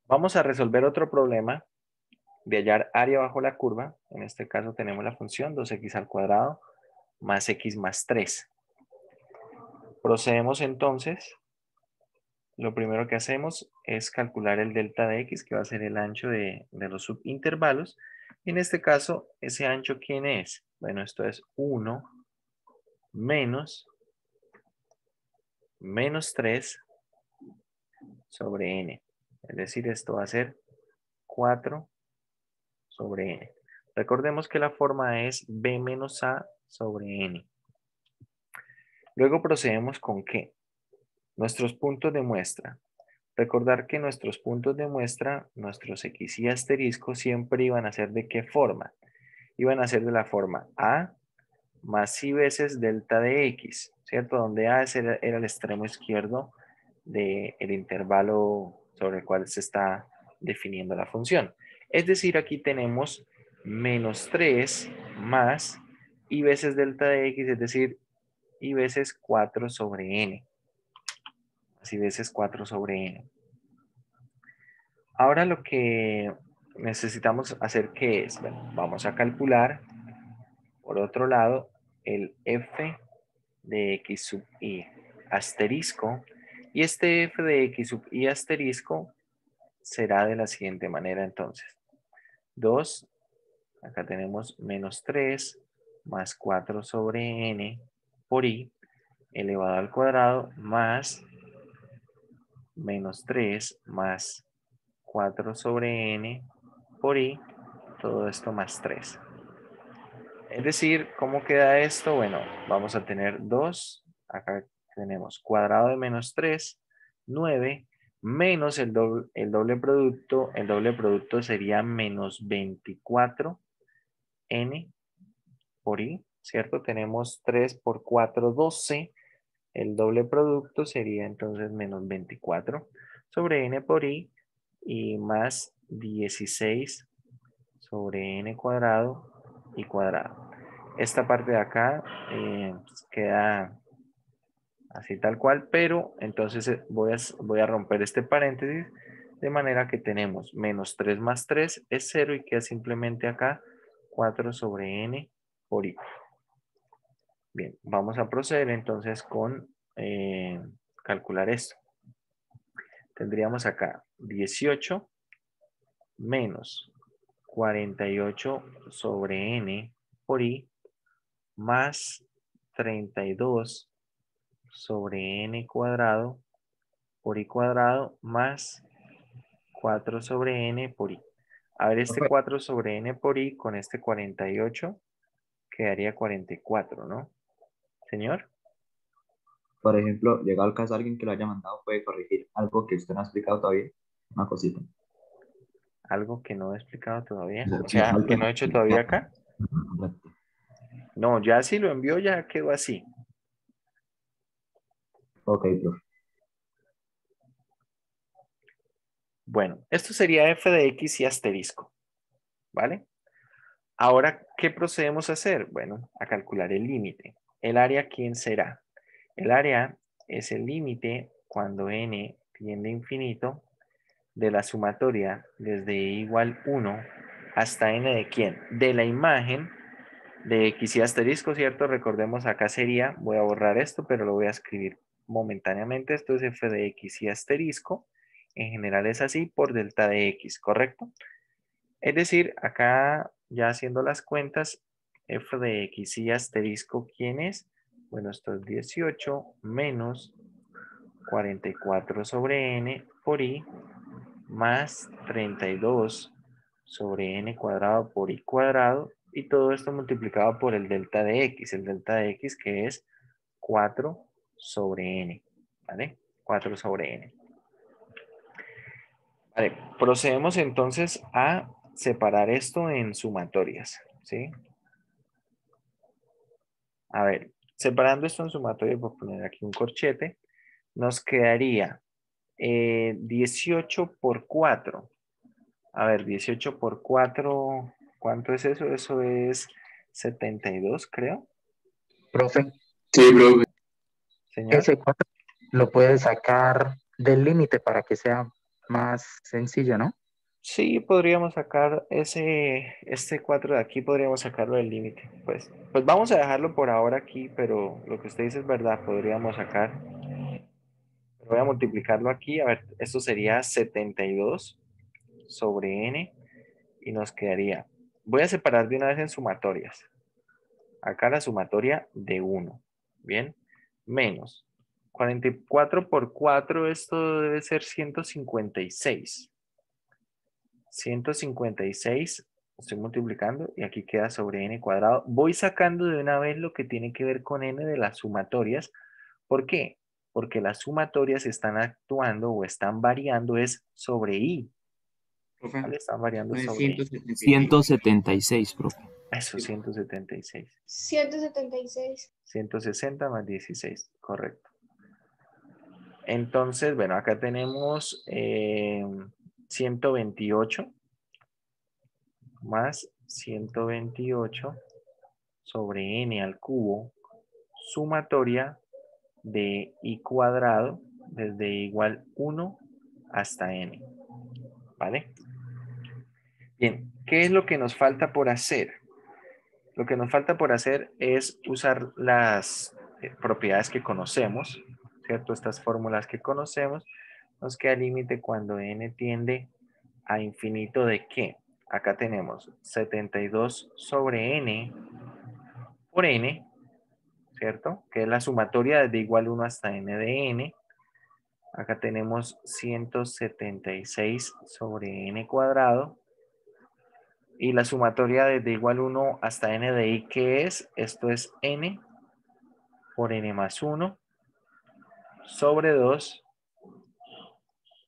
Vamos a resolver otro problema de hallar área bajo la curva. En este caso tenemos la función 2x al cuadrado más x más 3. Procedemos entonces. Lo primero que hacemos es calcular el delta de x, que va a ser el ancho de los subintervalos. En este caso, ese ancho, ¿quién es? Bueno, esto es 1 menos 3 sobre n. Es decir, esto va a ser 4 sobre n. Recordemos que la forma es b menos a sobre n. Luego procedemos con ¿qué? Nuestros puntos de muestra. Recordar que nuestros puntos de muestra, nuestros x y asterisco, siempre iban a ser ¿de qué forma? Iban a ser de la forma a más i veces delta de x, ¿cierto? Donde a era el extremo izquierdo del intervalo sobre el cual se está definiendo la función. Es decir, aquí tenemos menos 3 más i veces delta de x, es decir, i veces 4 sobre n. Así veces 4 sobre n. Ahora lo que necesitamos hacer, ¿qué es? Bueno, vamos a calcular, por otro lado, el f de x sub i asterisco. Y este f de x sub i asterisco será de la siguiente manera entonces. 2, acá tenemos menos 3 más 4 sobre n por i elevado al cuadrado más menos 3 más 4 sobre n por i, todo esto más 3. Es decir, ¿cómo queda esto? Bueno, vamos a tener 2, acá tenemos cuadrado de menos 3, 9, menos el doble producto sería menos 24 n por i, ¿cierto? Tenemos 3 por 4, 12, el doble producto sería entonces menos 24 sobre n por i y más 16 sobre n cuadrado y cuadrado. Esta parte de acá queda así tal cual, pero entonces voy a romper este paréntesis de manera que tenemos menos 3 más 3 es 0 y queda simplemente acá 4 sobre n por i. Bien, vamos a proceder entonces con calcular esto. Tendríamos acá 18 menos 48 sobre n por i más 32 sobre n cuadrado por i cuadrado más 4 sobre n por i. A ver, este Profe, 4 sobre n por i con este 48 quedaría 44, ¿no? Señor, por ejemplo, llegado el caso alguien que lo haya mandado puede corregir algo que usted no ha explicado todavía, una cosita. algo que no he explicado O todavía. sea, O que sea, que falta. no he hecho todavía acá. Correcto. No, ya si lo envió ya quedó así. Ok, profe. Bueno, esto sería f de x y asterisco, ¿vale? Ahora, ¿qué procedemos a hacer? Bueno, a calcular el límite. ¿El área quién será? El área es el límite cuando n tiende a infinito de la sumatoria desde igual 1 hasta n de quién? De la imagen de x y asterisco, ¿cierto? Recordemos acá sería, voy a borrar esto, pero lo voy a escribir momentáneamente. Esto es f de x y asterisco. En general es así por delta de x, ¿correcto? Es decir, acá ya haciendo las cuentas, f de x y asterisco, ¿quién es? Bueno, esto es 18 menos 44 sobre n por i más 32 sobre n cuadrado por i cuadrado y todo esto multiplicado por el delta de x. El delta de x que es 4 sobre n, ¿vale? 4 sobre n. Vale, procedemos entonces a separar esto en sumatorias, ¿sí? A ver, separando esto en sumatorias, voy a poner aquí un corchete, nos quedaría 18 por 4. A ver, 18 por 4, ¿cuánto es eso? Eso es 72, creo. Profe, Sí, profe. Señor, ese 4 lo puede sacar del límite para que sea más sencillo, ¿no? Sí, podríamos sacar este 4 de aquí, podríamos sacarlo del límite. Pues vamos a dejarlo por ahora aquí, pero lo que usted dice es verdad, podríamos sacar. Voy a multiplicarlo aquí, a ver, esto sería 72 sobre n y nos quedaría. Voy a separar de una vez en sumatorias. Acá la sumatoria de 1. Bien, menos 44 por 4, esto debe ser 156. 156, estoy multiplicando y aquí queda sobre n cuadrado. Voy sacando de una vez lo que tiene que ver con n de las sumatorias. ¿Por qué? Porque las sumatorias están actuando o están variando es sobre i. Profe, ¿Vale? Están variando no es sobre i. 176. 176, profe. Eso, 176. 176. 160 más 16, correcto. Entonces, bueno, acá tenemos 128 más 128 sobre n al cubo, sumatoria de i cuadrado desde igual 1 hasta n. ¿Vale? Bien, ¿qué es lo que nos falta por hacer? Lo que nos falta por hacer es usar las propiedades que conocemos, ¿cierto? Estas fórmulas que conocemos. Nos queda límite cuando n tiende a infinito de qué. Acá tenemos 72 sobre n por n, ¿cierto? Que es la sumatoria desde igual 1 hasta n de n. Acá tenemos 176 sobre n cuadrado. Y la sumatoria desde igual 1 hasta n de i, ¿qué es? Esto es n por n más 1 sobre 2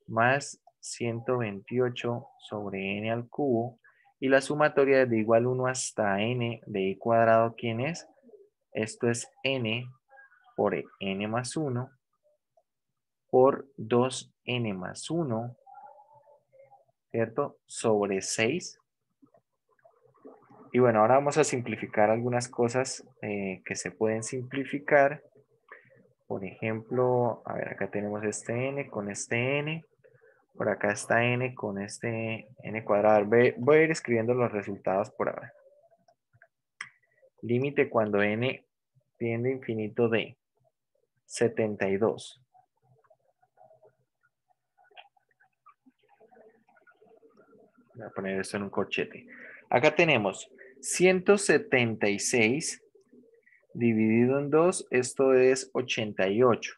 más 128 sobre n al cubo. Y la sumatoria desde igual 1 hasta n de i cuadrado, ¿quién es? Esto es n por n más 1 por 2n más 1, ¿cierto? Sobre 6. Y bueno, ahora vamos a simplificar algunas cosas que se pueden simplificar. Por ejemplo, a ver, acá tenemos este n con este n. Por acá está n con este n cuadrado. Voy a ir escribiendo los resultados por ahora. Límite cuando n tiende a infinito de 72. Voy a poner esto en un corchete. Acá tenemos 176 dividido en 2. Esto es 88.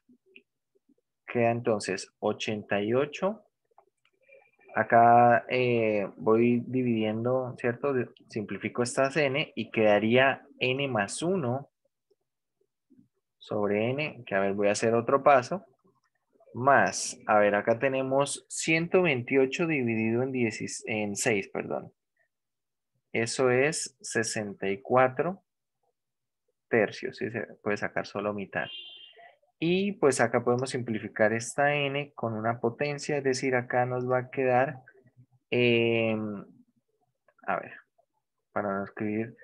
Queda entonces 88. Acá voy dividiendo, ¿cierto? Simplifico estas n y quedaría n más 1 sobre n, que a ver, voy a hacer otro paso, más, a ver, acá tenemos 128 dividido en, 16 en 6, perdón. Eso es 64 tercios, ¿sí? Se puede sacar solo mitad. Y pues acá podemos simplificar esta n con una potencia, es decir, acá nos va a quedar, a ver, para no escribir,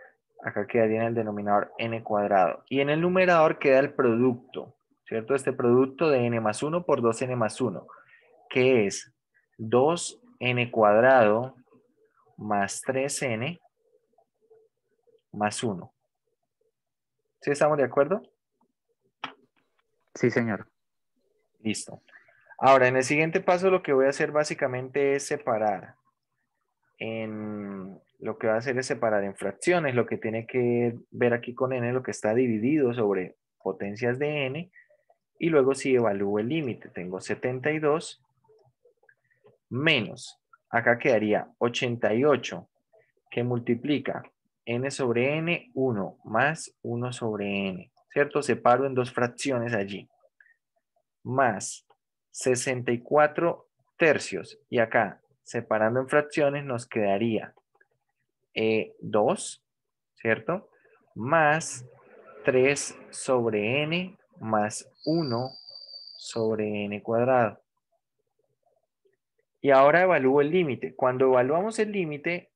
acá quedaría en el denominador n cuadrado. Y en el numerador queda el producto, ¿cierto? Este producto de n más 1 por 2n más 1, que es 2n cuadrado más 3n más 1. ¿Sí estamos de acuerdo? Sí, señor. Listo. Ahora, en el siguiente paso lo que voy a hacer básicamente es separar. Lo que va a hacer es separar en fracciones, lo que tiene que ver aquí con n, lo que está dividido sobre potencias de n, y luego si evalúo el límite, tengo 72 menos, acá quedaría 88, que multiplica n sobre n, 1 más 1 sobre n, ¿cierto? Separo en dos fracciones allí, más 64 tercios, y acá, separando en fracciones, nos quedaría 2, ¿cierto? Más 3 sobre n más 1 sobre n cuadrado. Y ahora evalúo el límite. Cuando evaluamos el límite,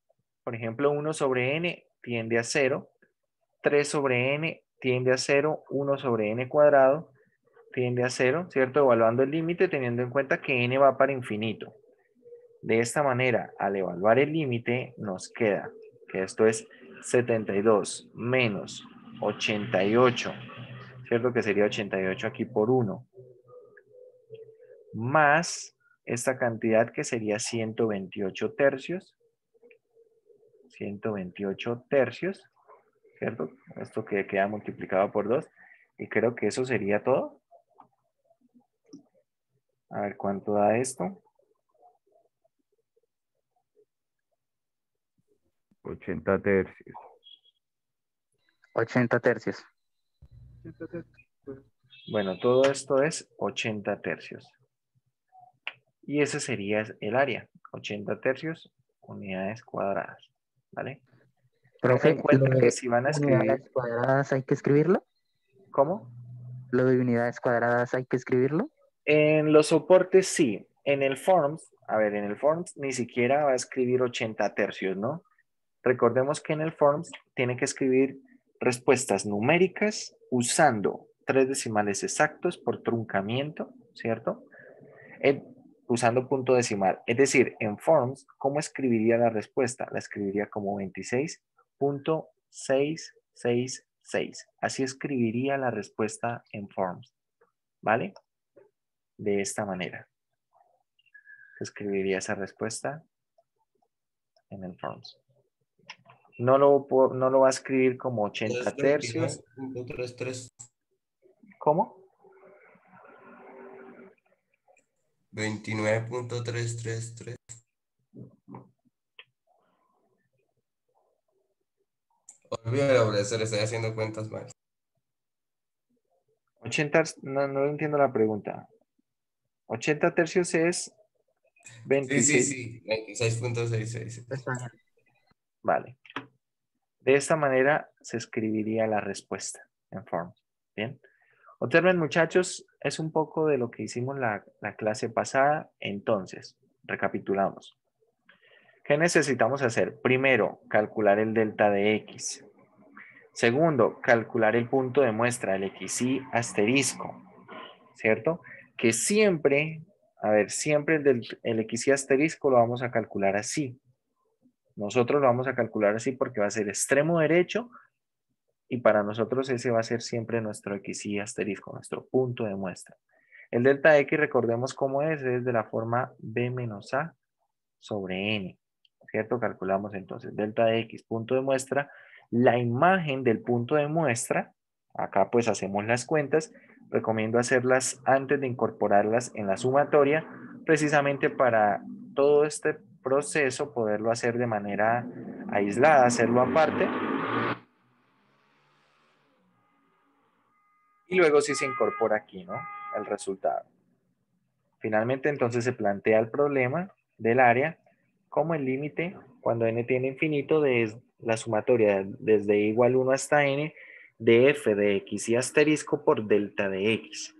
por ejemplo, 1 sobre n tiende a 0, 3 sobre n tiende a 0, 1 sobre n cuadrado tiende a 0, ¿cierto? Evaluando el límite teniendo en cuenta que n va para infinito. De esta manera, al evaluar el límite, nos queda que esto es 72 menos 88, ¿cierto? Que sería 88 aquí por 1, más esta cantidad que sería 128 tercios, 128 tercios, ¿cierto? Esto que queda multiplicado por 2, y creo que eso sería todo. A ver, ¿cuánto da esto? 80 tercios. 80 tercios. Bueno, todo esto es 80 tercios. Y ese sería el área, 80 tercios, unidades cuadradas, ¿vale? Tengan Profe, en cuenta que si van a escribir, unidades cuadradas hay que escribirlo. ¿cómo? Lo de unidades cuadradas hay que escribirlo. En los soportes sí, en el Forms, a ver, en el Forms ni siquiera va a escribir 80 tercios, ¿no? Recordemos que en el Forms tiene que escribir respuestas numéricas usando 3 decimales exactos por truncamiento, ¿cierto? Usando punto decimal. Es decir, en Forms, ¿cómo escribiría la respuesta? La escribiría como 26.666. Así escribiría la respuesta en Forms, ¿vale? De esta manera. Se escribiría esa respuesta en el Forms. No lo va a escribir como 80 tercios. 29.33. ¿Cómo? 29.333. Olvídalo, profesor, estoy haciendo cuentas mal. 80, no entiendo la pregunta. 80 tercios es 26. Sí. 26.66. Está bien. Vale. De esta manera se escribiría la respuesta en Forms. Bien. Observen, muchachos, es un poco de lo que hicimos la clase pasada. Entonces, recapitulamos. ¿Qué necesitamos hacer? Primero, calcular el delta de X. Segundo, calcular el punto de muestra, el XY asterisco, ¿cierto? Que siempre, a ver, siempre el XY asterisco lo vamos a calcular así. Nosotros lo vamos a calcular así porque va a ser extremo derecho y para nosotros ese va a ser siempre nuestro XY asterisco, nuestro punto de muestra. El delta X, recordemos cómo es de la forma B menos A sobre N, ¿cierto? Calculamos entonces delta de X, punto de muestra, la imagen del punto de muestra, acá pues hacemos las cuentas, recomiendo hacerlas antes de incorporarlas en la sumatoria, precisamente para todo este proceso poderlo hacer de manera aislada, hacerlo aparte. Y luego sí se incorpora aquí, ¿no? El resultado. Finalmente entonces se plantea el problema del área como el límite cuando n tiende a infinito de la sumatoria desde igual 1 hasta n de f de x y asterisco por delta de x.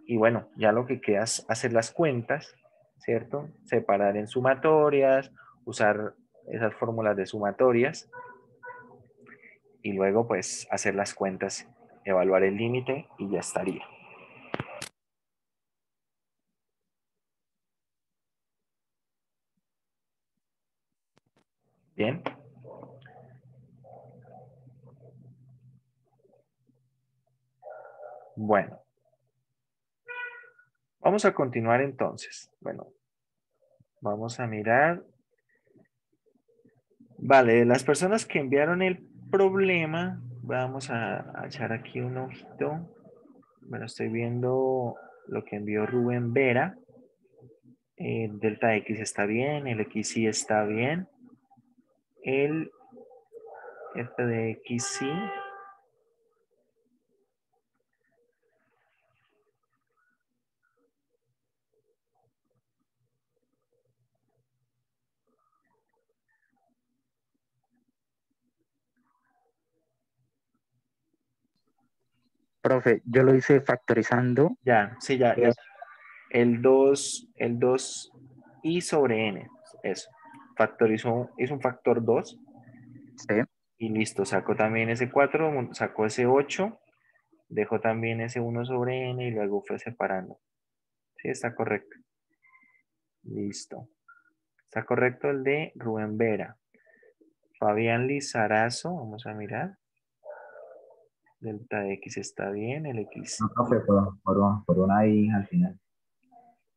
Y bueno, ya lo que queda es hacer las cuentas, ¿cierto? Separar en sumatorias, usar esas fórmulas de sumatorias y luego pues hacer las cuentas, evaluar el límite y ya estaría. Bien. Bueno. Vamos a continuar entonces. Bueno, vamos a mirar. Vale, las personas que enviaron el problema, vamos a echar aquí un ojito. Bueno, estoy viendo lo que envió Rubén Vera. El delta X está bien, el XY está bien. El F de X sí. Profe, yo lo hice factorizando. Ya, sí, ya. El 2 y sobre n. Eso. Factorizó, hizo un factor 2. Sí. Y listo, sacó también ese 4, sacó ese 8, dejó también ese 1 sobre n y luego fue separando. Sí, está correcto. Listo. Está correcto el de Rubén Vera. Fabián Lizarazo, vamos a mirar. Delta de X está bien, el X. No, profe, por una I al final.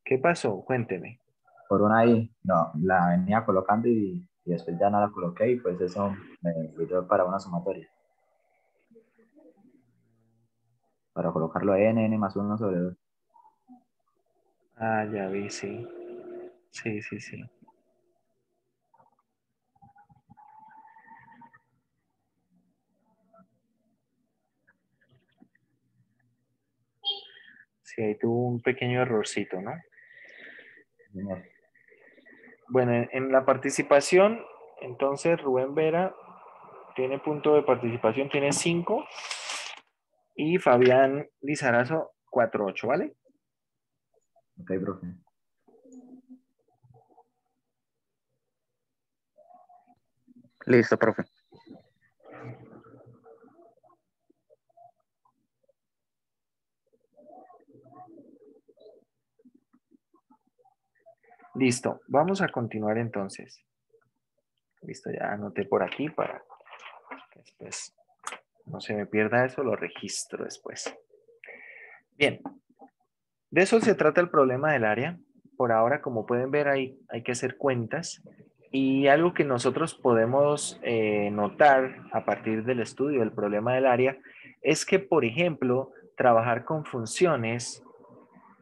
¿Qué pasó? Cuénteme. Por una I, no, la venía colocando y después ya no la coloqué y pues eso me sirvió para una sumatoria. Para colocarlo n más 1 sobre 2. Ah, ya vi, sí. Sí, sí, sí. Sí, ahí tuvo un pequeño errorcito, ¿no? Bueno, en la participación, entonces Rubén Vera tiene punto de participación, tiene 5 y Fabián Lizarazo 4.8, ¿vale? Ok, profe. Listo, profe. Listo, vamos a continuar entonces. Listo, ya anoté por aquí para que después no se me pierda eso, lo registro después. Bien, de eso se trata el problema del área. Por ahora, como pueden ver, hay que hacer cuentas. Y algo que nosotros podemos notar a partir del estudio del problema del área es que, por ejemplo, trabajar con funciones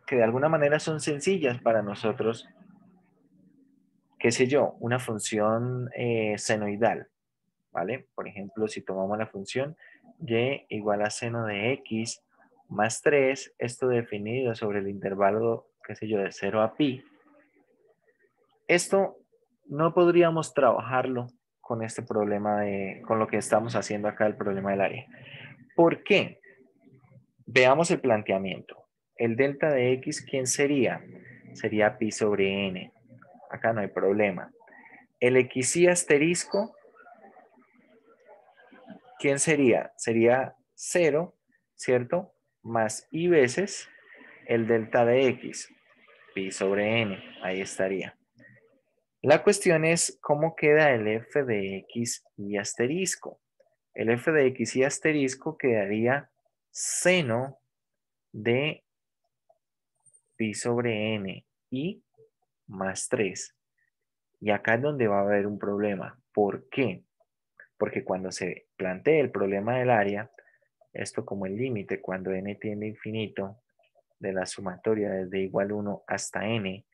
que de alguna manera son sencillas para nosotros, qué sé yo, una función senoidal, ¿vale? Por ejemplo, si tomamos la función y igual a seno de x más 3, esto definido sobre el intervalo, qué sé yo, de 0 a pi, esto no podríamos trabajarlo con este problema con lo que estamos haciendo acá, el problema del área. ¿Por qué? Veamos el planteamiento. El delta de x, ¿quién sería? Sería pi sobre n. Acá no hay problema. El xy asterisco, ¿quién sería? Sería 0, ¿cierto? Más i veces el delta de x, pi sobre n. Ahí estaría. La cuestión es cómo queda el f de x y asterisco. El f de x y asterisco quedaría seno de pi sobre n y más 3. Y acá es donde va a haber un problema. ¿Por qué? Porque cuando se plantee el problema del área, esto como el límite cuando n tiende a infinito de la sumatoria desde igual 1 hasta n,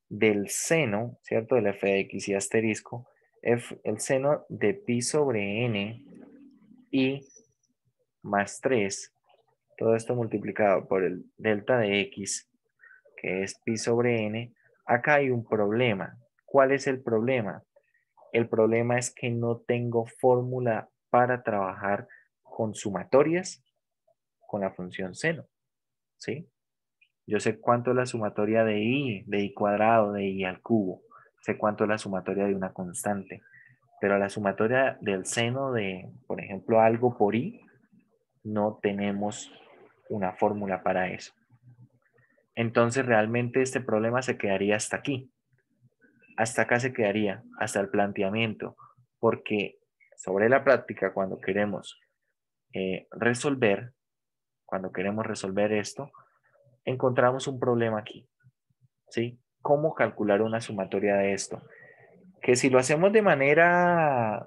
del seno, ¿cierto? Del f de x y asterisco, el seno de pi sobre n y más 3, todo esto multiplicado por el delta de x, que es pi sobre n, acá hay un problema. ¿Cuál es el problema? El problema es que no tengo fórmula para trabajar con sumatorias con la función seno, ¿sí? Yo sé cuánto es la sumatoria de i cuadrado, de i al cubo. Sé cuánto es la sumatoria de una constante. Pero la sumatoria del seno de, por ejemplo, algo por i, no tenemos una fórmula para eso. Entonces realmente este problema se quedaría hasta aquí. Hasta acá se quedaría, hasta el planteamiento. Porque sobre la práctica, cuando queremos resolver esto, encontramos un problema aquí. ¿Sí? ¿Cómo calcular una sumatoria de esto? Que si lo hacemos de manera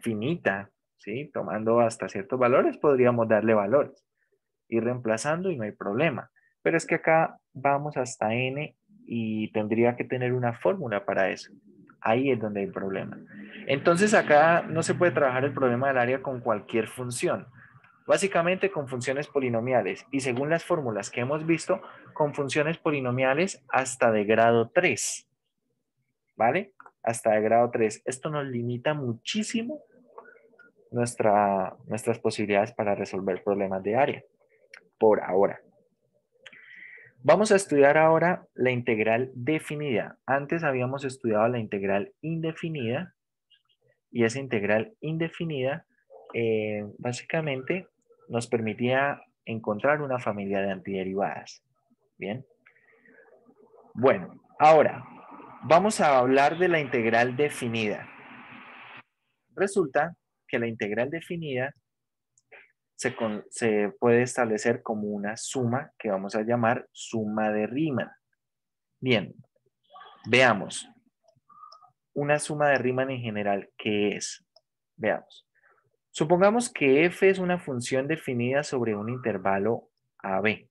finita, ¿sí? Tomando hasta ciertos valores, podríamos darle valores. Ir reemplazando y no hay problema. Pero es que acá vamos hasta n y tendría que tener una fórmula para eso. Ahí es donde hay problema. Entonces acá no se puede trabajar el problema del área con cualquier función. Básicamente con funciones polinomiales y según las fórmulas que hemos visto, con funciones polinomiales hasta de grado 3, ¿vale? Hasta de grado 3. Esto nos limita muchísimo nuestras posibilidades para resolver problemas de área, por ahora. Vamos a estudiar ahora la integral definida. Antes habíamos estudiado la integral indefinida y esa integral indefinida básicamente nos permitía encontrar una familia de antiderivadas. Bien. Bueno, ahora, Vamos a hablar de la integral definida. Resulta que la integral definida se puede establecer como una suma que vamos a llamar suma de Riemann. Bien, veamos. Una suma de Riemann en general, ¿qué es? Veamos. Supongamos que f es una función definida sobre un intervalo AB,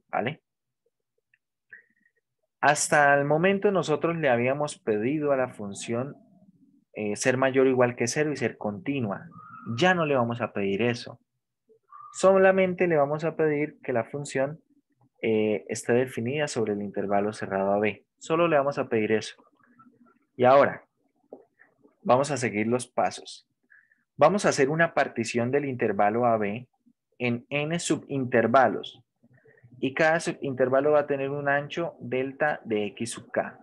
¿vale? Hasta el momento nosotros le habíamos pedido a la función ser mayor o igual que 0 y ser continua. Ya no le vamos a pedir eso. Solamente le vamos a pedir que la función esté definida sobre el intervalo cerrado AB. Solo le vamos a pedir eso. Y ahora, vamos a seguir los pasos. Vamos a hacer una partición del intervalo AB en n subintervalos. Y cada subintervalo va a tener un ancho delta de x sub k.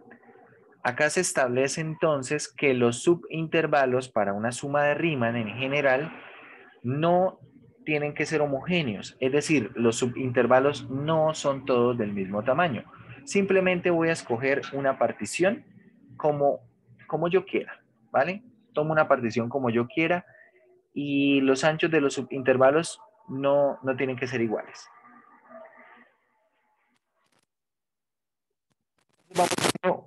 Acá se establece entonces que los subintervalos para una suma de Riemann en general no tienen que ser homogéneos. Es decir, los subintervalos no son todos del mismo tamaño. Simplemente voy a escoger una partición como yo quiera, ¿vale? Tomo una partición como yo quiera y los anchos de los subintervalos no tienen que ser iguales.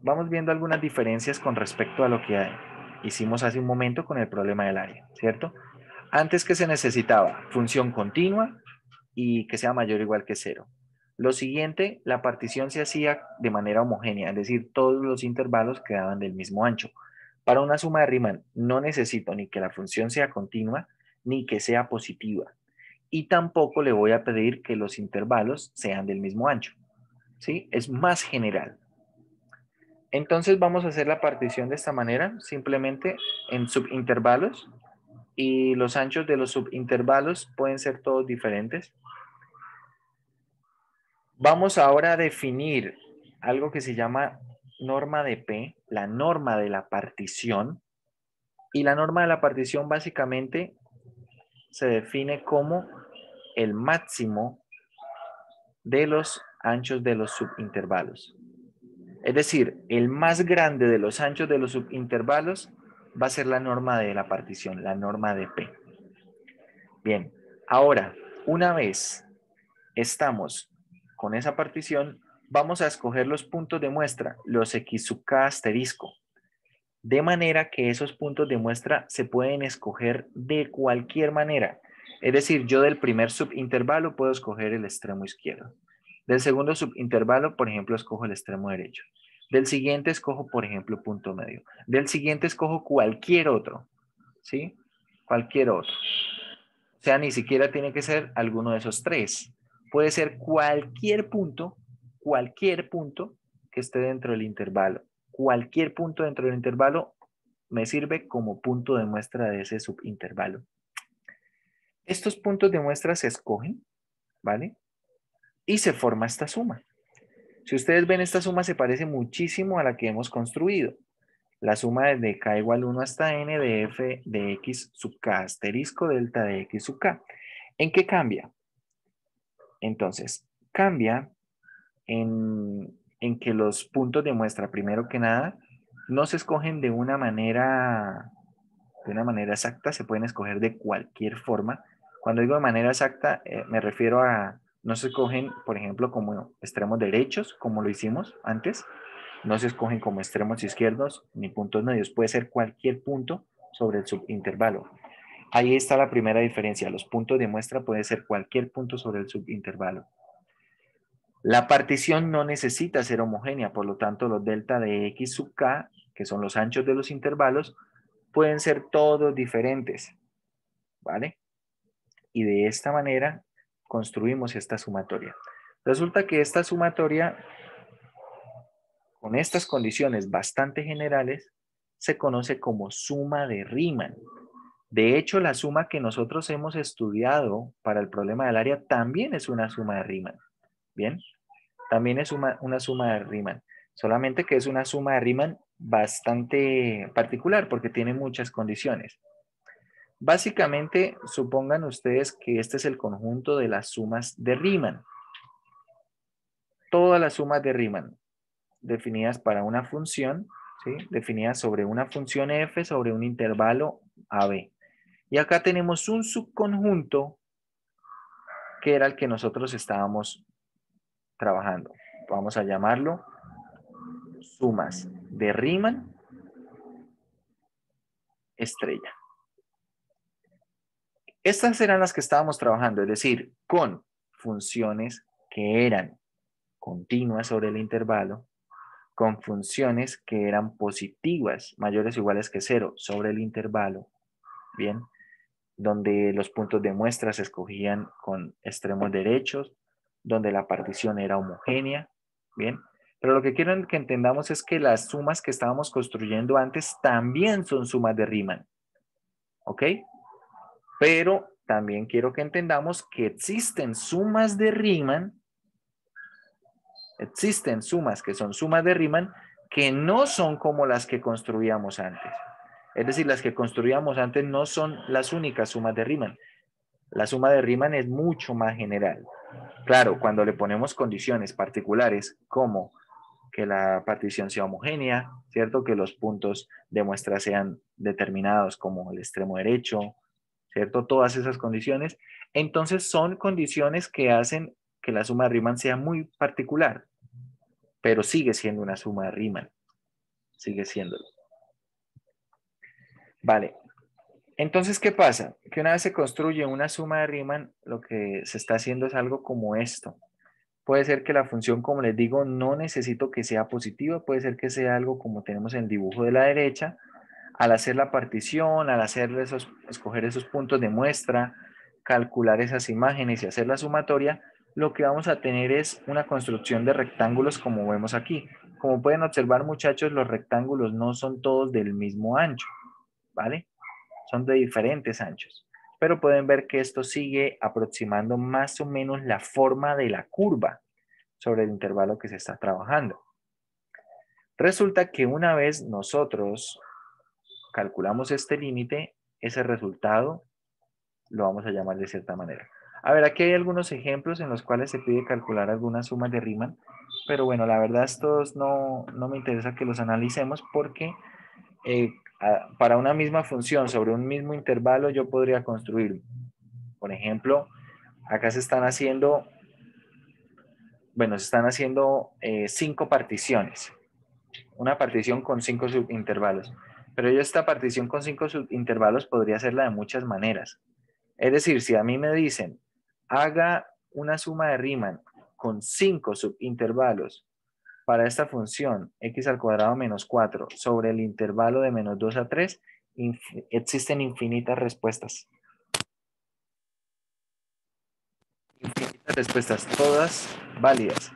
Vamos viendo algunas diferencias con respecto a lo que hicimos hace un momento con el problema del área, ¿cierto? Antes que se necesitaba función continua y que sea mayor o igual que 0. Lo siguiente, la partición se hacía de manera homogénea, es decir, todos los intervalos quedaban del mismo ancho. Para una suma de Riemann no necesito ni que la función sea continua ni que sea positiva. Y tampoco le voy a pedir que los intervalos sean del mismo ancho, ¿sí? Es más general. Entonces vamos a hacer la partición de esta manera, simplemente en subintervalos, y los anchos de los subintervalos pueden ser todos diferentes. Vamos ahora a definir algo que se llama norma de P, la norma de la partición, y la norma de la partición básicamente se define como el máximo de los anchos de los subintervalos. Es decir, el más grande de los anchos de los subintervalos va a ser la norma de la partición, la norma de P. Bien, ahora, una vez estamos con esa partición, vamos a escoger los puntos de muestra, los x sub k asterisco, de manera que esos puntos de muestra se pueden escoger de cualquier manera. Es decir, yo del primer subintervalo puedo escoger el extremo izquierdo. Del segundo subintervalo, por ejemplo, escojo el extremo derecho. Del siguiente escojo, por ejemplo, punto medio. Del siguiente escojo cualquier otro, ¿sí? Cualquier otro. O sea, ni siquiera tiene que ser alguno de esos tres. Puede ser cualquier punto que esté dentro del intervalo. Cualquier punto dentro del intervalo me sirve como punto de muestra de ese subintervalo. Estos puntos de muestra se escogen, ¿vale? Y se forma esta suma. Si ustedes ven, esta suma se parece muchísimo a la que hemos construido. La suma desde k igual 1 hasta n de f de x sub k asterisco delta de x sub k. ¿En qué cambia? Entonces, cambia en que los puntos de muestra, primero que nada, no se escogen de una manera exacta, se pueden escoger de cualquier forma. Cuando digo de manera exacta, me refiero a, no se escogen, por ejemplo, como extremos derechos, como lo hicimos antes, no se escogen como extremos izquierdos ni puntos medios, puede ser cualquier punto sobre el subintervalo. Ahí está la primera diferencia, los puntos de muestra puede ser cualquier punto sobre el subintervalo. La partición no necesita ser homogénea, por lo tanto los delta de x sub k, que son los anchos de los intervalos, pueden ser todos diferentes, ¿vale? Y de esta manera construimos esta sumatoria. Resulta que esta sumatoria, con estas condiciones bastante generales, se conoce como suma de Riemann. De hecho, la suma que nosotros hemos estudiado para el problema del área también es una suma de Riemann. ¿Bien? También es una suma de Riemann. Solamente que es una suma de Riemann bastante particular porque tiene muchas condiciones. Básicamente, supongan ustedes que este es el conjunto de las sumas de Riemann. Todas las sumas de Riemann. definidas para una función, ¿sí? Definidas sobre una función f sobre un intervalo AB. Y acá tenemos un subconjunto que era el que nosotros estábamos trabajando. Vamos a llamarlo sumas de Riemann estrella. Estas eran las que estábamos trabajando, es decir, con funciones que eran continuas sobre el intervalo, con funciones que eran positivas, mayores o iguales que 0 sobre el intervalo, ¿bien? Donde los puntos de muestra se escogían con extremos derechos, donde la partición era homogénea, ¿bien? Pero lo que quiero que entendamos es que las sumas que estábamos construyendo antes también son sumas de Riemann, ¿ok? Pero también quiero que entendamos que existen sumas de Riemann, existen sumas que son sumas de Riemann que no son como las que construíamos antes. Es decir, las que construíamos antes no son las únicas sumas de Riemann. La suma de Riemann es mucho más general. Claro, cuando le ponemos condiciones particulares como que la partición sea homogénea, ¿cierto? Que los puntos de muestra sean determinados como el extremo derecho, ¿cierto? Todas esas condiciones. Entonces son condiciones que hacen que la suma de Riemann sea muy particular, pero sigue siendo una suma de Riemann. Sigue siéndolo. Vale. Entonces, ¿qué pasa? Que una vez se construye una suma de Riemann, lo que se está haciendo es algo como esto. Puede ser que la función, como les digo, no necesito que sea positiva, puede ser que sea algo como tenemos en el dibujo de la derecha. Al hacer la partición, al escoger esos puntos de muestra, calcular esas imágenes y hacer la sumatoria, lo que vamos a tener es una construcción de rectángulos como vemos aquí. Como pueden observar, muchachos, los rectángulos no son todos del mismo ancho, ¿vale? Son de diferentes anchos. Pero pueden ver que esto sigue aproximando más o menos la forma de la curva sobre el intervalo que se está trabajando. Resulta que una vez nosotros calculamos este límite, ese resultado lo vamos a llamar de cierta manera. A ver, aquí hay algunos ejemplos en los cuales se pide calcular algunas sumas de Riemann, pero bueno, la verdad estos no me interesa que los analicemos porque para una misma función sobre un mismo intervalo yo podría construir, por ejemplo, acá se están haciendo 5 particiones, una partición con 5 subintervalos, pero yo esta partición con 5 subintervalos podría hacerla de muchas maneras. Es decir, si a mí me dicen, haga una suma de Riemann con 5 subintervalos para esta función x al cuadrado menos 4 sobre el intervalo de menos 2 a 3, existen infinitas respuestas. Infinitas respuestas, todas válidas.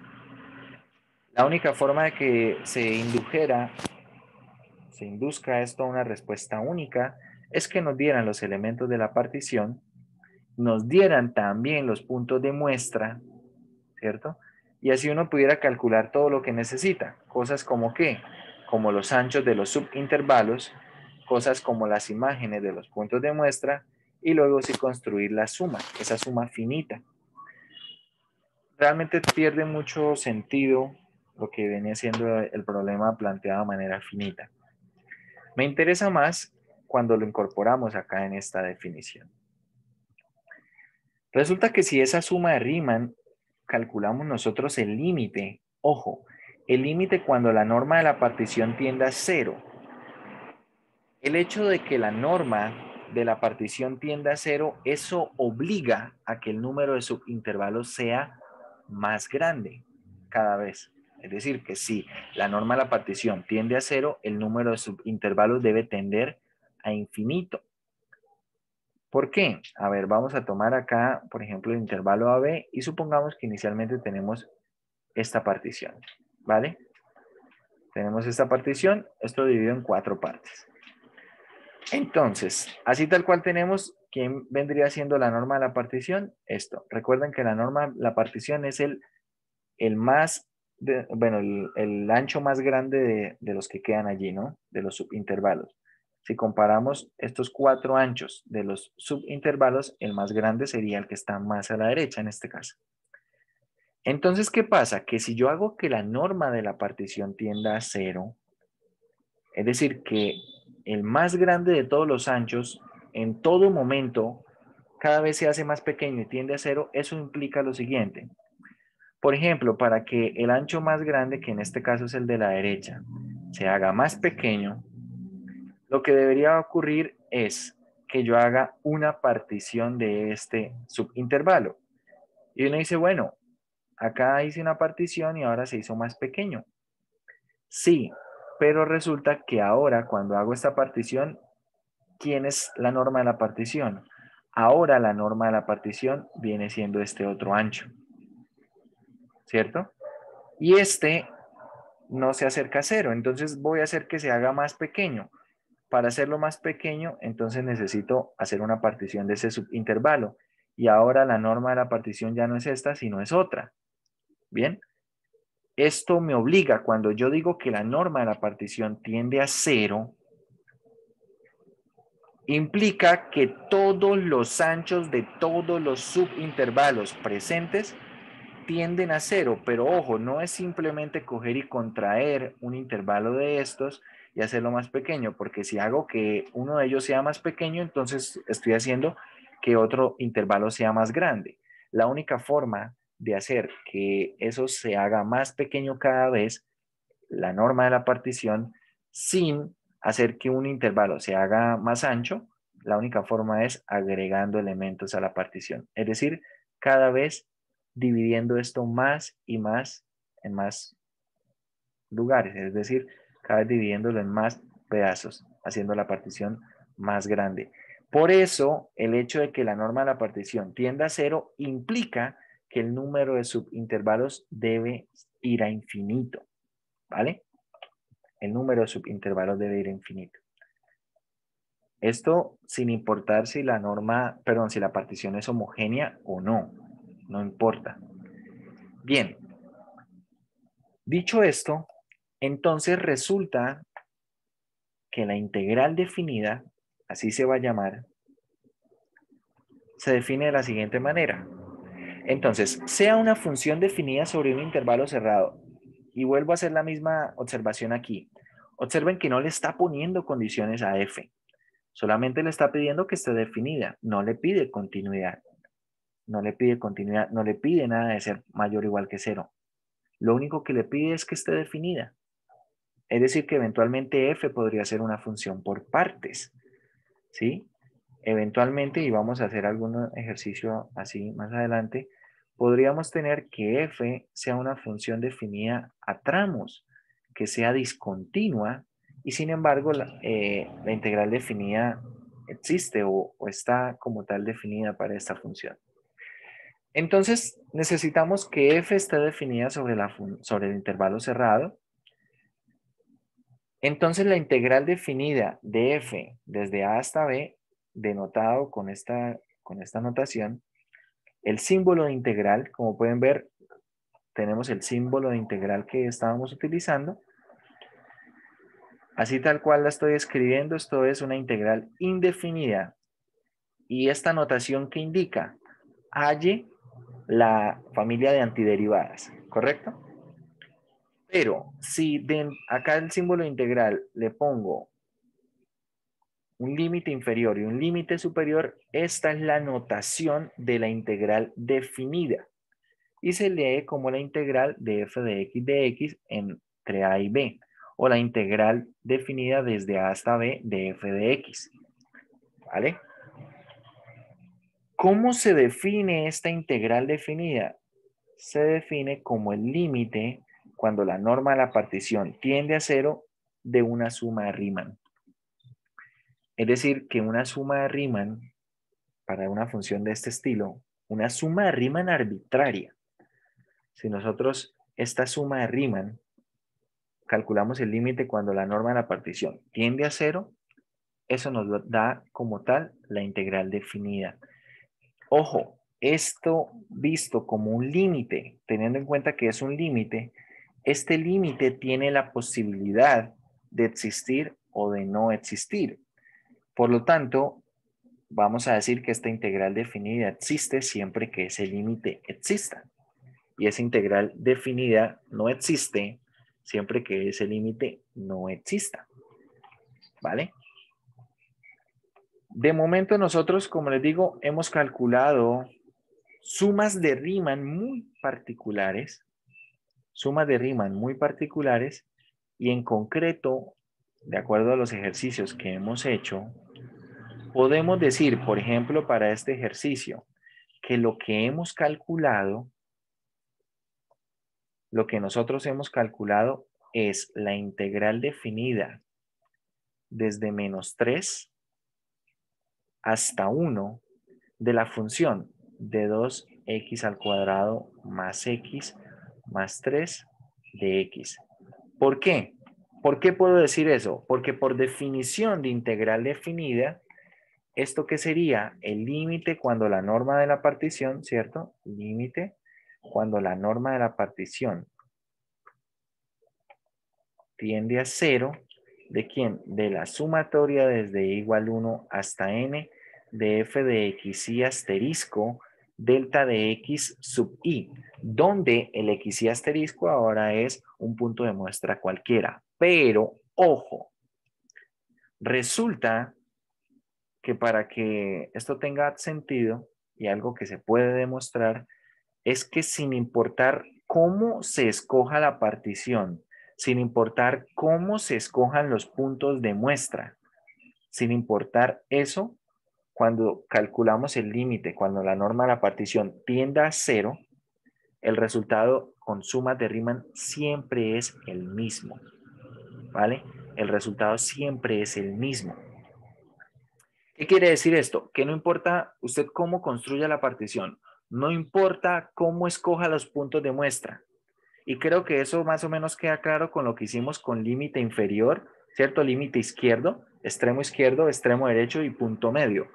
La única forma de que se induzca esto a una respuesta única es que nos dieran los elementos de la partición, nos dieran también los puntos de muestra, ¿cierto? Y así uno pudiera calcular todo lo que necesita. Cosas como ¿qué? Como los anchos de los subintervalos, cosas como las imágenes de los puntos de muestra, y luego sí construir la suma, esa suma finita. Realmente pierde mucho sentido lo que venía siendo el problema planteado de manera finita. Me interesa más cuando lo incorporamos acá en esta definición. Resulta que si esa suma de Riemann calculamos nosotros el límite, ojo, el límite cuando la norma de la partición tiende a 0. El hecho de que la norma de la partición tienda a 0, eso obliga a que el número de subintervalos sea más grande cada vez. Es decir, que si la norma de la partición tiende a 0, el número de subintervalos debe tender a infinito. ¿Por qué? A ver, vamos a tomar acá, por ejemplo, el intervalo AB y supongamos que inicialmente tenemos esta partición, ¿vale? Tenemos esta partición, esto dividido en 4 partes. Entonces, así tal cual tenemos, ¿quién vendría siendo la norma de la partición? Esto. Recuerden que la norma de la partición es el ancho más grande de los que quedan allí, ¿no? De los subintervalos. Si comparamos estos 4 anchos de los subintervalos, el más grande sería el que está más a la derecha en este caso. Entonces, ¿qué pasa? Que si yo hago que la norma de la partición tienda a 0, es decir, que el más grande de todos los anchos, en todo momento, cada vez se hace más pequeño y tiende a 0, eso implica lo siguiente. Por ejemplo, para que el ancho más grande, que en este caso es el de la derecha, se haga más pequeño, lo que debería ocurrir es que yo haga una partición de este subintervalo. Y uno dice, bueno, acá hice una partición y ahora se hizo más pequeño. Sí, pero resulta que ahora cuando hago esta partición, ¿quién es la norma de la partición? Ahora la norma de la partición viene siendo este otro ancho, ¿cierto? Y este no se acerca a 0, entonces voy a hacer que se haga más pequeño. Para hacerlo más pequeño, entonces necesito hacer una partición de ese subintervalo. Y ahora la norma de la partición ya no es esta, sino es otra. Bien, esto me obliga, cuando yo digo que la norma de la partición tiende a 0, implica que todos los anchos de todos los subintervalos presentes tienden a 0, pero ojo, no es simplemente coger y contraer un intervalo de estos y hacerlo más pequeño, porque si hago que uno de ellos sea más pequeño, entonces estoy haciendo que otro intervalo sea más grande. La única forma de hacer que eso se haga más pequeño cada vez, la norma de la partición, sin hacer que un intervalo se haga más ancho, la única forma es agregando elementos a la partición. Es decir, cada vez dividiendo esto más y más en más lugares, es decir, cada vez dividiéndolo en más pedazos, haciendo la partición más grande. Por eso, el hecho de que la norma de la partición tienda a 0 implica que el número de subintervalos debe ir a infinito, ¿vale? El número de subintervalos debe ir a infinito. Esto sin importar si la norma, perdón, si la partición es homogénea o no, no importa. Bien, dicho esto, entonces resulta que la integral definida, así se va a llamar, se define de la siguiente manera. Entonces, sea una función definida sobre un intervalo cerrado, y vuelvo a hacer la misma observación aquí. Observen que no le está poniendo condiciones a f, solamente le está pidiendo que esté definida, no le pide continuidad, no le pide continuidad, no le pide nada de ser mayor o igual que 0. Lo único que le pide es que esté definida. Es decir, que eventualmente f podría ser una función por partes, ¿sí? Eventualmente, y vamos a hacer algún ejercicio así más adelante, podríamos tener que f sea una función definida a tramos, que sea discontinua, y sin embargo la integral definida existe o está como tal definida para esta función. Entonces, necesitamos que f esté definida sobre el intervalo cerrado. Entonces, la integral definida de f desde a hasta b, denotado con esta notación, el símbolo de integral, como pueden ver, tenemos el símbolo de integral que estábamos utilizando. Así tal cual la estoy escribiendo, esto es una integral indefinida. Y esta notación que indica, halle la familia de antiderivadas, ¿correcto? Pero si acá el símbolo integral le pongo un límite inferior y un límite superior, esta es la notación de la integral definida. Y se lee como la integral de f de x entre a y b, o la integral definida desde a hasta b de f de x. ¿Vale? ¿Cómo se define esta integral definida? Se define como el límite cuando la norma de la partición tiende a 0 de una suma de Riemann. Es decir, que una suma de Riemann, para una función de este estilo, una suma de Riemann arbitraria. Si nosotros esta suma de Riemann calculamos el límite cuando la norma de la partición tiende a 0, eso nos da como tal la integral definida. Ojo, esto visto como un límite, teniendo en cuenta que es un límite, este límite tiene la posibilidad de existir o de no existir. Por lo tanto, vamos a decir que esta integral definida existe siempre que ese límite exista. y esa integral definida no existe siempre que ese límite no exista. ¿Vale? De momento nosotros, como les digo, hemos calculado sumas de Riemann muy particulares, y en concreto, de acuerdo a los ejercicios que hemos hecho, podemos decir, por ejemplo, para este ejercicio, que lo que hemos calculado, lo que nosotros hemos calculado es la integral definida desde -3 hasta 1 de la función de 2x al cuadrado más x más 3 de x. ¿Por qué? ¿Por qué puedo decir eso? Porque por definición de integral definida, ¿esto qué sería? El límite cuando la norma de la partición, ¿cierto? Límite cuando la norma de la partición tiende a 0, ¿de quién? De la sumatoria desde igual 1 hasta n de f de x y asterisco delta de x sub i, donde el x y asterisco ahora es un punto de muestra cualquiera. Pero, ojo, resulta que para que esto tenga sentido y algo que se puede demostrar es que sin importar cómo se escoja la partición, sin importar cómo se escojan los puntos de muestra, sin importar eso, cuando calculamos el límite, cuando la norma de la partición tienda a 0, el resultado con sumas de Riemann siempre es el mismo, ¿vale? El resultado siempre es el mismo. ¿Qué quiere decir esto? Que no importa usted cómo construya la partición, no importa cómo escoja los puntos de muestra. Y creo que eso más o menos queda claro con lo que hicimos con límite inferior, ¿cierto? Límite izquierdo, extremo derecho y punto medio.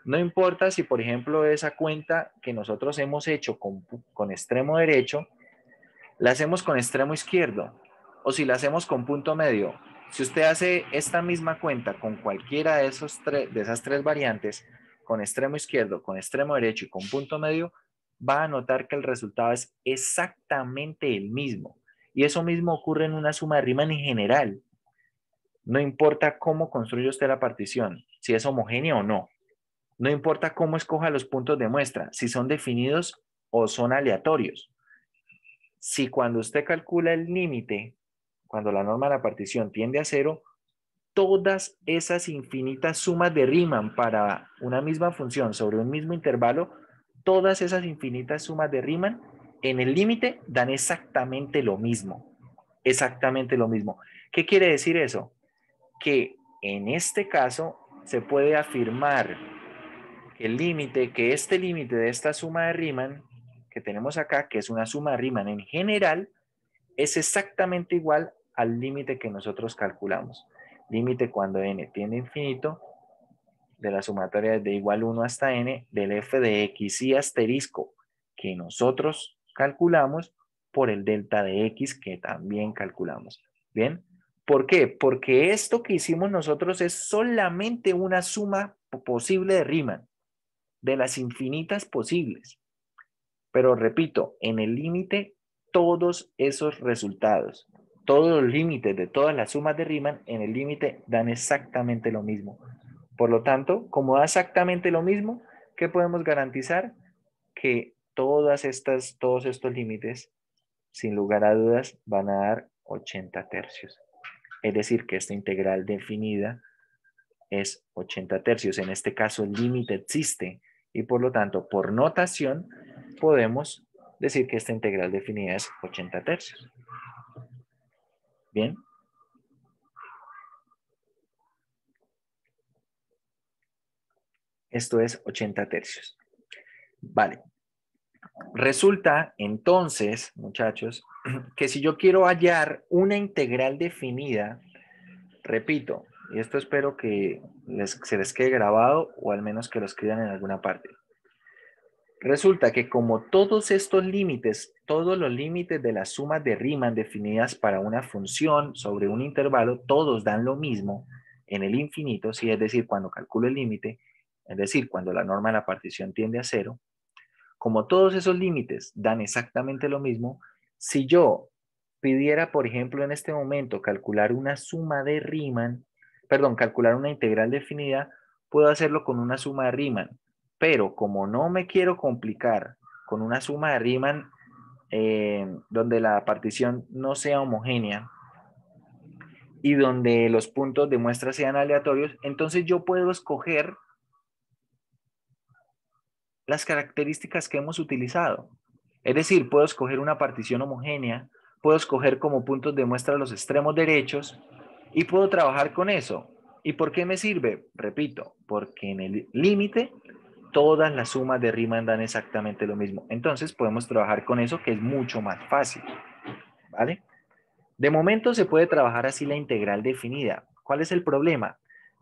No importa si, por ejemplo, esa cuenta que nosotros hemos hecho con extremo derecho, la hacemos con extremo izquierdo, o si la hacemos con punto medio. Si usted hace esta misma cuenta con cualquiera de esas tres variantes, con extremo izquierdo, con extremo derecho y con punto medio, va a notar que el resultado es exactamente el mismo. Y eso mismo ocurre en una suma de Riemann en general. No importa cómo construye usted la partición, si es homogénea o no. No importa cómo escoja los puntos de muestra, si son definidos o son aleatorios. Si cuando usted calcula el límite, cuando la norma de la partición tiende a 0, todas esas infinitas sumas de Riemann para una misma función sobre un mismo intervalo, todas esas infinitas sumas de Riemann en el límite dan exactamente lo mismo. Exactamente lo mismo. ¿Qué quiere decir eso? Que en este caso se puede afirmar que este límite de esta suma de Riemann que tenemos acá, que es una suma de Riemann en general, es exactamente igual al límite que nosotros calculamos. Límite cuando n tiende a infinito de la sumatoria de igual 1 hasta n del f de x y asterisco que nosotros calculamos por el delta de x que también calculamos. ¿Bien? ¿Por qué? Porque esto que hicimos nosotros es solamente una suma posible de Riemann, de las infinitas posibles. Pero repito, en el límite, todos esos resultados, todos los límites de todas las sumas de Riemann, en el límite dan exactamente lo mismo. Por lo tanto, como da exactamente lo mismo, ¿qué podemos garantizar? Que todos estos límites, sin lugar a dudas, van a dar 80 tercios. Es decir, que esta integral definida es 80 tercios. En este caso, el límite existe y por lo tanto, por notación, podemos decir que esta integral definida es 80 tercios. ¿Bien? Esto es 80 tercios. Vale. Resulta, entonces, muchachos, que si yo quiero hallar una integral definida, repito, y esto espero que se les quede grabado o al menos que lo escriban en alguna parte. Resulta que como todos estos límites, todos los límites de las sumas de Riemann definidas para una función sobre un intervalo, todos dan lo mismo en el infinito, es decir, cuando calculo el límite, es decir, cuando la norma de la partición tiende a 0, como todos esos límites dan exactamente lo mismo, si yo pidiera, por ejemplo, en este momento calcular una suma de Riemann, perdón, calcular una integral definida, puedo hacerlo con una suma de Riemann. Pero como no me quiero complicar con una suma de Riemann donde la partición no sea homogénea y donde los puntos de muestra sean aleatorios, entonces yo puedo escoger las características que hemos utilizado. Es decir, puedo escoger una partición homogénea, puedo escoger como puntos de muestra los extremos derechos y puedo trabajar con eso. ¿Y por qué me sirve? Repito, porque en el límite todas las sumas de Riemann dan exactamente lo mismo. Entonces podemos trabajar con eso, que es mucho más fácil. ¿Vale? De momento se puede trabajar así la integral definida. ¿Cuál es el problema?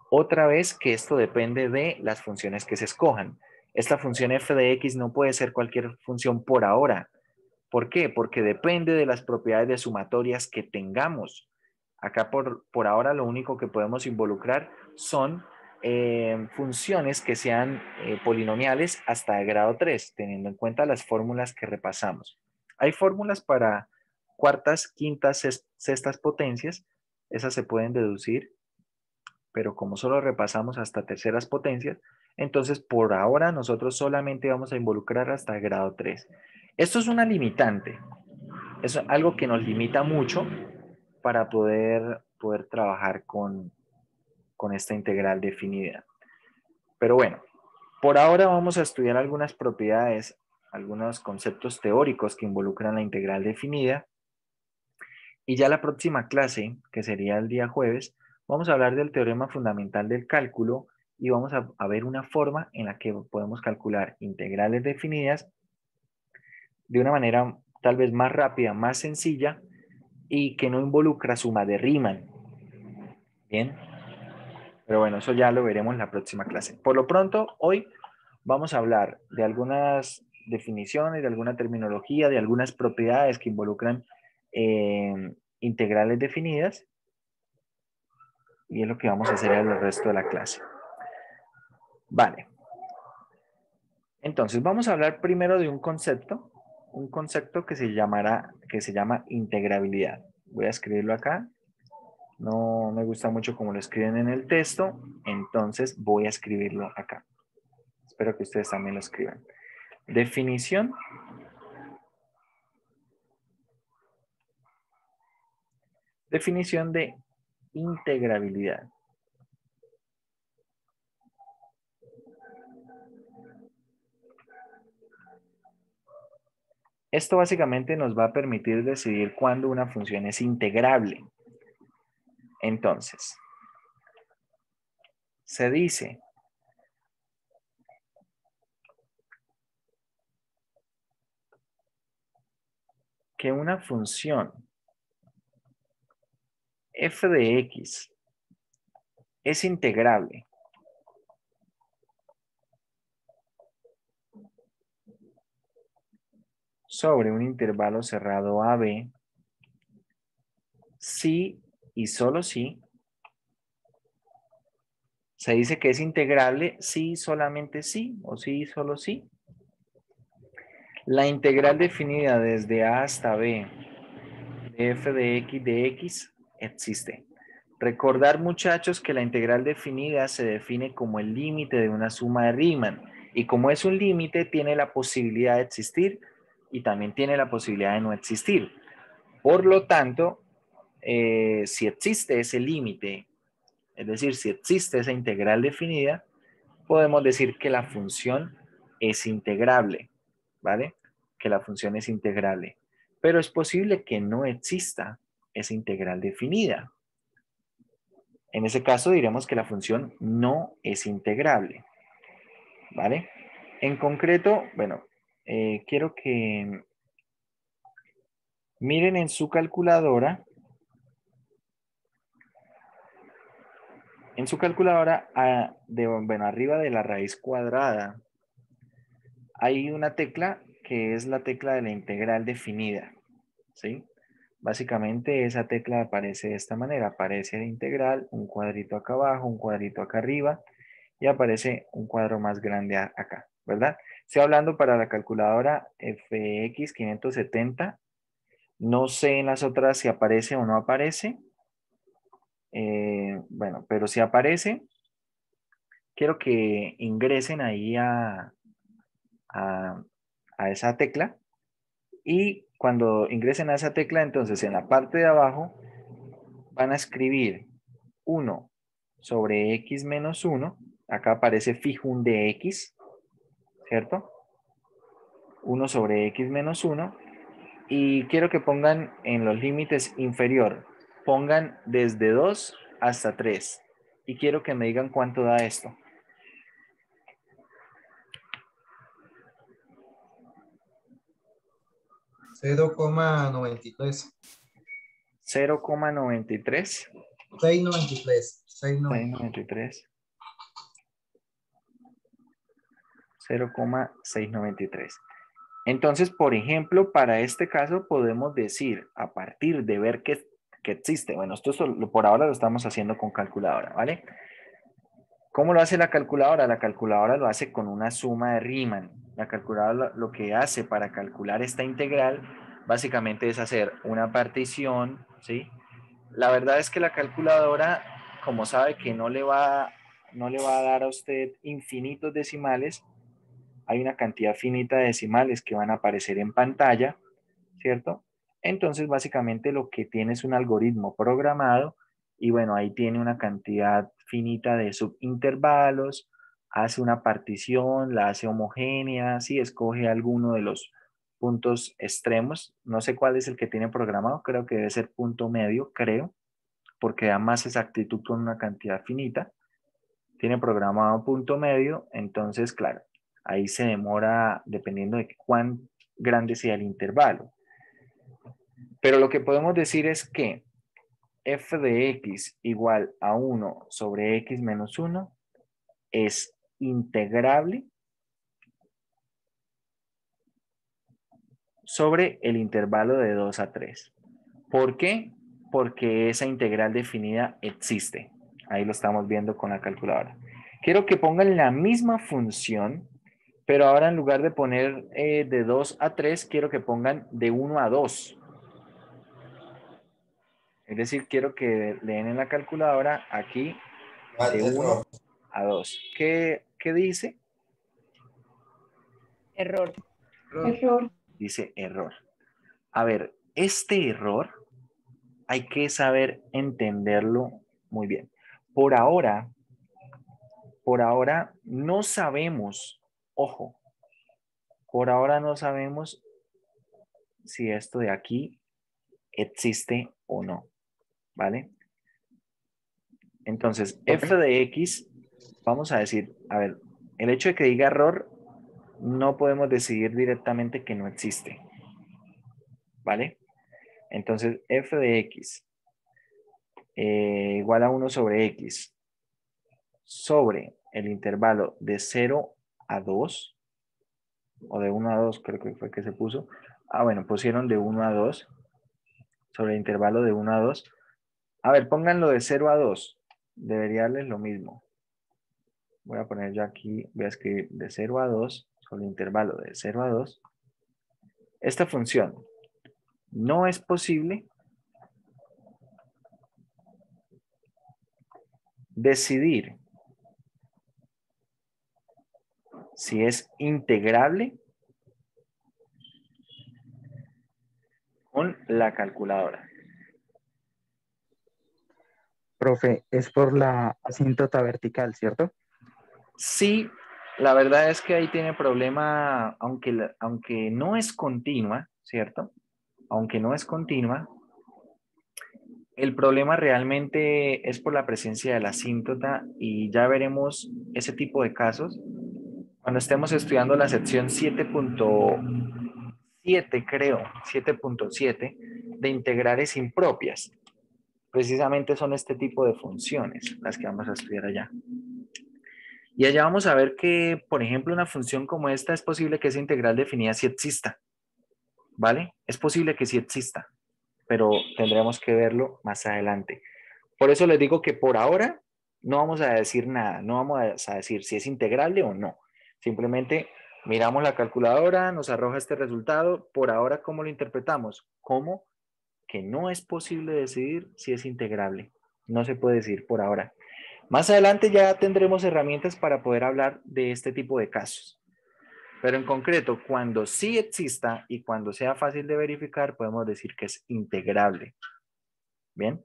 Otra vez que esto depende de las funciones que se escojan. Esta función f de x no puede ser cualquier función por ahora. ¿Por qué? Porque depende de las propiedades de sumatorias que tengamos. Acá por ahora lo único que podemos involucrar son funciones que sean polinomiales hasta de grado 3, teniendo en cuenta las fórmulas que repasamos. Hay fórmulas para cuartas, quintas, sextas potencias. Esas se pueden deducir, pero como solo repasamos hasta terceras potencias, entonces por ahora nosotros solamente vamos a involucrar hasta el grado 3. Esto es una limitante, es algo que nos limita mucho para poder trabajar con esta integral definida. Pero bueno, por ahora vamos a estudiar algunas propiedades, algunos conceptos teóricos que involucran la integral definida. Y ya la próxima clase, que sería el día jueves, vamos a hablar del teorema fundamental del cálculo y vamos a ver una forma en la que podemos calcular integrales definidas de una manera tal vez más rápida, más sencilla y que no involucra suma de Riemann. Bien, pero bueno, eso ya lo veremos en la próxima clase. Por lo pronto, hoy vamos a hablar de algunas definiciones, de alguna terminología, de algunas propiedades que involucran integrales definidas. Y es lo que vamos a hacer el resto de la clase. Vale. Entonces, vamos a hablar primero de un concepto que se llama integrabilidad. Voy a escribirlo acá. No me gusta mucho como lo escriben en el texto, entonces voy a escribirlo acá. Espero que ustedes también lo escriban. Definición de integrabilidad. Esto básicamente nos va a permitir decidir cuándo una función es integrable. Entonces, se dice que una función f de x es integrable sobre un intervalo cerrado AB si y solo si se dice que es integrable si solamente sí o si y solo sí. La integral definida desde A hasta B de f de x existe. Recordar, muchachos, que la integral definida se define como el límite de una suma de Riemann. Y como es un límite, tiene la posibilidad de existir y también tiene la posibilidad de no existir. Por lo tanto, si existe ese límite, es decir, si existe esa integral definida, podemos decir que la función es integrable, ¿vale? Que la función es integrable. Pero es posible que no exista esa integral definida. En ese caso diremos que la función no es integrable, ¿vale? En concreto, bueno, quiero que miren en su calculadora. En su calculadora, bueno, arriba de la raíz cuadrada, hay una tecla que es la tecla de la integral definida, ¿sí? Básicamente esa tecla aparece de esta manera, aparece la integral, un cuadrito acá abajo, un cuadrito acá arriba y aparece un cuadro más grande acá, ¿verdad? Estoy hablando para la calculadora FX 570. No sé en las otras si aparece o no aparece. Bueno, pero si aparece, quiero que ingresen ahí a esa tecla. Y cuando ingresen a esa tecla, entonces en la parte de abajo van a escribir 1 sobre x menos 1. Acá aparece fijo un de x, ¿cierto? 1 sobre x menos 1. Y quiero que pongan en los límites inferior, pongan desde 2 hasta 3. Y quiero que me digan cuánto da esto. Cero coma noventa y tres. 0,93. 693. 693. 0,693. Entonces, por ejemplo, para este caso podemos decir, a partir de ver que existe, bueno, esto por ahora lo estamos haciendo con calculadora, ¿vale? ¿Cómo lo hace la calculadora? La calculadora lo hace con una suma de Riemann. La calculadora lo que hace para calcular esta integral básicamente es hacer una partición, ¿sí? La verdad es que la calculadora, como sabe que no le va a dar a usted infinitos decimales, hay una cantidad finita de decimales que van a aparecer en pantalla, ¿cierto? Entonces, básicamente lo que tiene es un algoritmo programado y bueno, ahí tiene una cantidad finita de subintervalos, hace una partición, la hace homogénea, sí, escoge alguno de los puntos extremos, no sé cuál es el que tiene programado, creo que debe ser punto medio, creo, porque da más exactitud con una cantidad finita. Tiene programado punto medio, entonces, claro, ahí se demora dependiendo de cuán grande sea el intervalo. Pero lo que podemos decir es que f de x igual a 1 sobre x menos 1 es integrable sobre el intervalo de 2 a 3. ¿Por qué? Porque esa integral definida existe. Ahí lo estamos viendo con la calculadora. Quiero que pongan la misma función, pero ahora en lugar de poner de 2 a 3, quiero que pongan de 1 a 2. Es decir, quiero que leen en la calculadora aquí de 1 a 2. ¿Qué dice? Error. Error. Dice error. A ver, este error hay que saber entenderlo muy bien. Por ahora no sabemos, ojo, por ahora no sabemos si esto de aquí existe o no, ¿vale? Entonces, f de x, vamos a decir, a ver, el hecho de que diga error, no podemos decidir directamente que no existe, ¿vale? Entonces, f de x igual a 1 sobre x sobre el intervalo de 0 a 2, o de 1 a 2 creo que fue que se puso. Ah, bueno, pusieron de 1 a 2, sobre el intervalo de 1 a 2. A ver, pónganlo de 0 a 2, debería darles lo mismo. Voy a poner yo aquí, voy a escribir de 0 a 2, sobre el intervalo de 0 a 2. Esta función no es posible decidir si es integrable con la calculadora. Profe, es por la asíntota vertical, ¿cierto? Sí, la verdad es que ahí tiene problema, aunque no es continua, ¿cierto? Aunque no es continua, el problema realmente es por la presencia de la asíntota y ya veremos ese tipo de casos cuando estemos estudiando la sección 7.7, creo, 7.7 de integrales impropias. Precisamente son este tipo de funciones las que vamos a estudiar allá. Y allá vamos a ver que, por ejemplo, una función como esta es posible que esa integral definida sí exista, ¿vale? Es posible que sí exista, pero tendremos que verlo más adelante. Por eso les digo que por ahora no vamos a decir nada, no vamos a decir si es integrable o no. Simplemente Miramos la calculadora, nos arroja este resultado. Por ahora, ¿cómo lo interpretamos? Como que no es posible decidir si es integrable. No se puede decir por ahora. Más adelante ya tendremos herramientas para poder hablar de este tipo de casos. Pero en concreto, cuando sí exista y cuando sea fácil de verificar, podemos decir que es integrable. ¿Bien?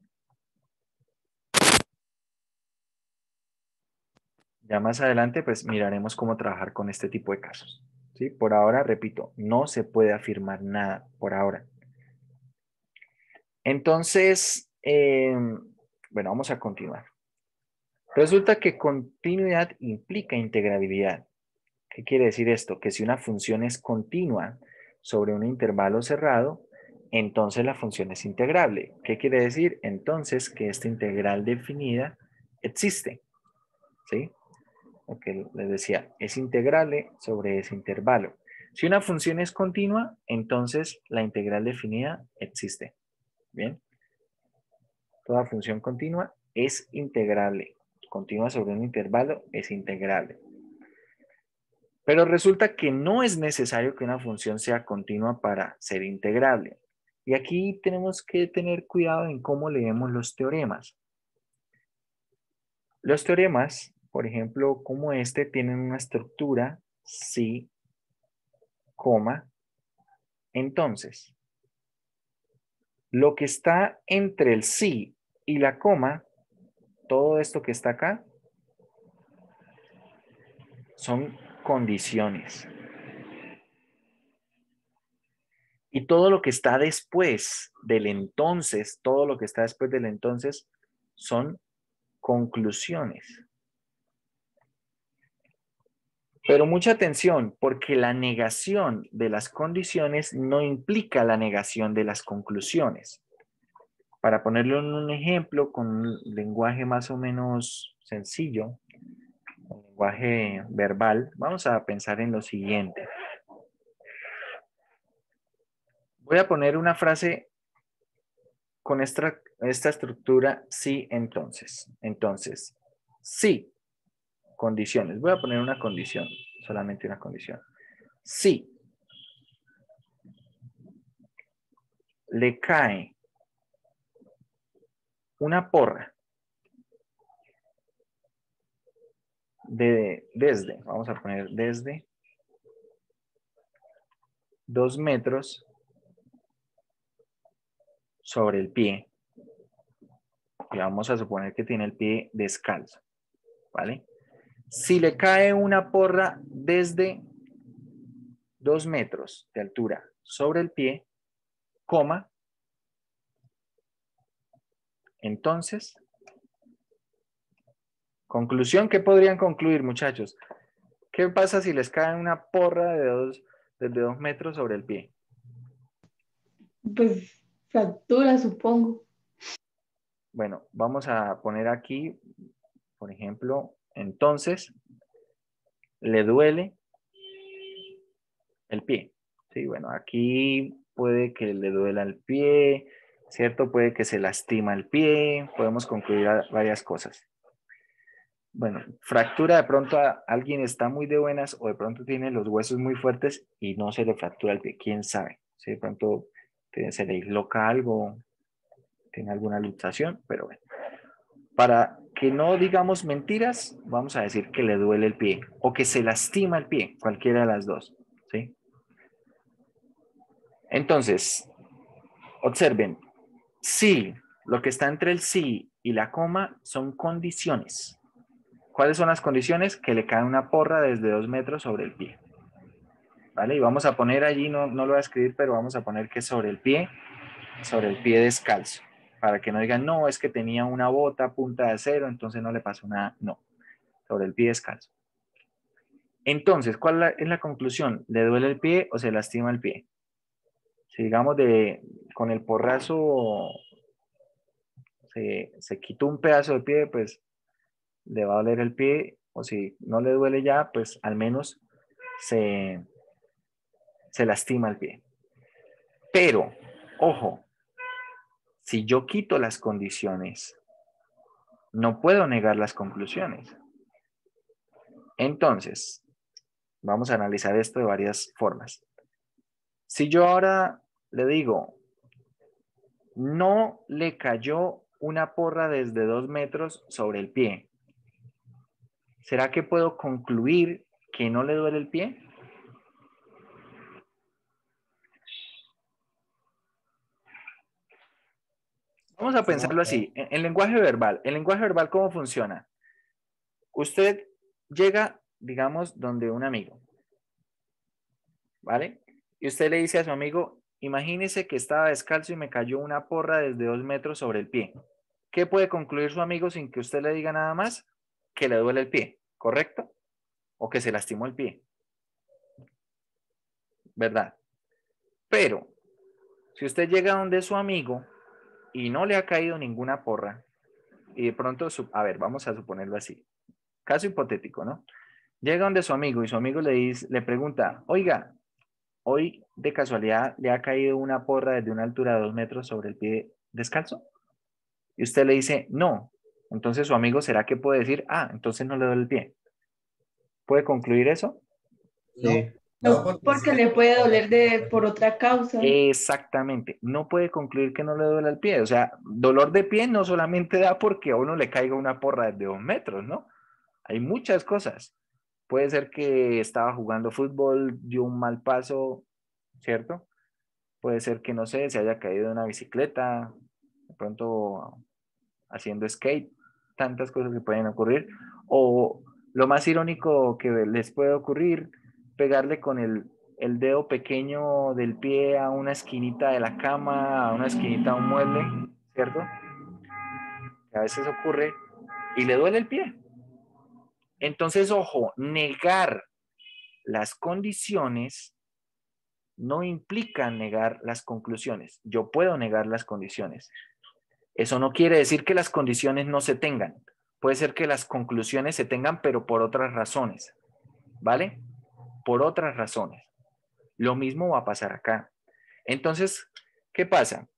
Ya más adelante, pues miraremos cómo trabajar con este tipo de casos. ¿Sí? Por ahora, repito, no se puede afirmar nada por ahora. Entonces, bueno, vamos a continuar. Resulta que continuidad implica integrabilidad. ¿Qué quiere decir esto? Que si una función es continua sobre un intervalo cerrado, entonces la función es integrable. ¿Qué quiere decir? Entonces que esta integral definida existe. ¿Sí? Lo que les decía, es integrable sobre ese intervalo. Si una función es continua, entonces la integral definida existe. ¿Bien? Toda función continua es integrable. Continua sobre un intervalo es integrable. Pero resulta que no es necesario que una función sea continua para ser integrable. Y aquí tenemos que tener cuidado en cómo leemos los teoremas. Los teoremas, por ejemplo, como este, tienen una estructura si, coma, entonces. Lo que está entre el si y la coma, todo esto que está acá, son condiciones. Y todo lo que está después del entonces, todo lo que está después del entonces, son conclusiones. Pero mucha atención, porque la negación de las condiciones no implica la negación de las conclusiones. Para ponerlo en un ejemplo con un lenguaje más o menos sencillo, un lenguaje verbal, vamos a pensar en lo siguiente. Voy a poner una frase con esta estructura sí, entonces. Entonces, sí, condiciones. Voy a poner una condición, solamente una condición. Sí le cae una porra desde, vamos a poner desde 2 metros sobre el pie. Y vamos a suponer que tiene el pie descalzo, ¿vale? Si le cae una porra desde 2 metros de altura sobre el pie, coma, entonces, conclusión, ¿qué podrían concluir, muchachos? ¿Qué pasa si les cae una porra de 2 metros sobre el pie? Pues fractura, supongo. Bueno, vamos a poner aquí, por ejemplo, entonces, le duele el pie. Sí, bueno, aquí puede que le duela el pie, ¿cierto? Puede que se lastima el pie, podemos concluir varias cosas. Bueno, fractura, de pronto alguien está muy de buenas o de pronto tiene los huesos muy fuertes y no se le fractura el pie, quién sabe. Si de pronto se le disloca algo, tiene alguna luxación, pero bueno. Para que no digamos mentiras, vamos a decir que le duele el pie o que se lastima el pie, cualquiera de las dos, ¿sí? Entonces, observen, sí, lo que está entre el sí y la coma son condiciones. ¿Cuáles son las condiciones? Que le cae una porra desde 2 metros sobre el pie. ¿Vale? Y vamos a poner allí, no lo voy a escribir, pero vamos a poner que sobre el pie descalzo. Para que no digan, no, es que tenía una bota punta de acero, entonces no le pasó nada. No, sobre el pie descalzo. Entonces, ¿cuál es la conclusión? ¿Le duele el pie o se lastima el pie? Si digamos con el porrazo se quitó un pedazo de pie, pues le va a doler el pie, o si no le duele ya, pues al menos se lastima el pie. Pero, ojo, si yo quito las condiciones, no puedo negar las conclusiones. Entonces, Vamos a analizar esto de varias formas. Si yo ahora le digo, no le cayó una porra desde 2 metros sobre el pie, ¿será que puedo concluir que no le duele el pie? Vamos a pensarlo así, en lenguaje verbal. ¿El lenguaje verbal cómo funciona? Usted llega, digamos, donde un amigo, ¿vale? Y usted le dice a su amigo, imagínese que estaba descalzo y me cayó una porra desde 2 metros sobre el pie. ¿Qué puede concluir su amigo sin que usted le diga nada más? Que le duele el pie, ¿correcto? O que se lastimó el pie, ¿verdad? Pero, si usted llega donde su amigo y no le ha caído ninguna porra, y de pronto, a ver, vamos a suponerlo así. Caso hipotético, ¿no? Llega donde su amigo y su amigo le pregunta, oiga, hoy de casualidad le ha caído una porra desde una altura de 2 metros sobre el pie descalzo. Y usted le dice, no. Entonces su amigo, ¿será que puede decir, entonces no le duele el pie? ¿Puede concluir eso? Sí. No, porque le puede doler por otra causa. Exactamente. No puede concluir que no le duele el pie. O sea, dolor de pie no solamente da porque a uno le caiga una porra desde 2 metros, ¿no? Hay muchas cosas. Puede ser que estaba jugando fútbol, dio un mal paso, ¿cierto? Puede ser que, no sé, se haya caído de una bicicleta, de pronto haciendo skate, tantas cosas que pueden ocurrir. O lo más irónico que les puede ocurrir, pegarle con el dedo pequeño del pie a una esquinita de la cama, a una esquinita de un mueble, ¿cierto? Que a veces ocurre y le duele el pie. Entonces, ojo, negar las condiciones no implica negar las conclusiones. Yo puedo negar las condiciones. Eso no quiere decir que las condiciones no se tengan. Puede ser que las conclusiones se tengan, pero por otras razones. ¿Vale? Por otras razones. Lo mismo va a pasar acá. Entonces, ¿qué pasa?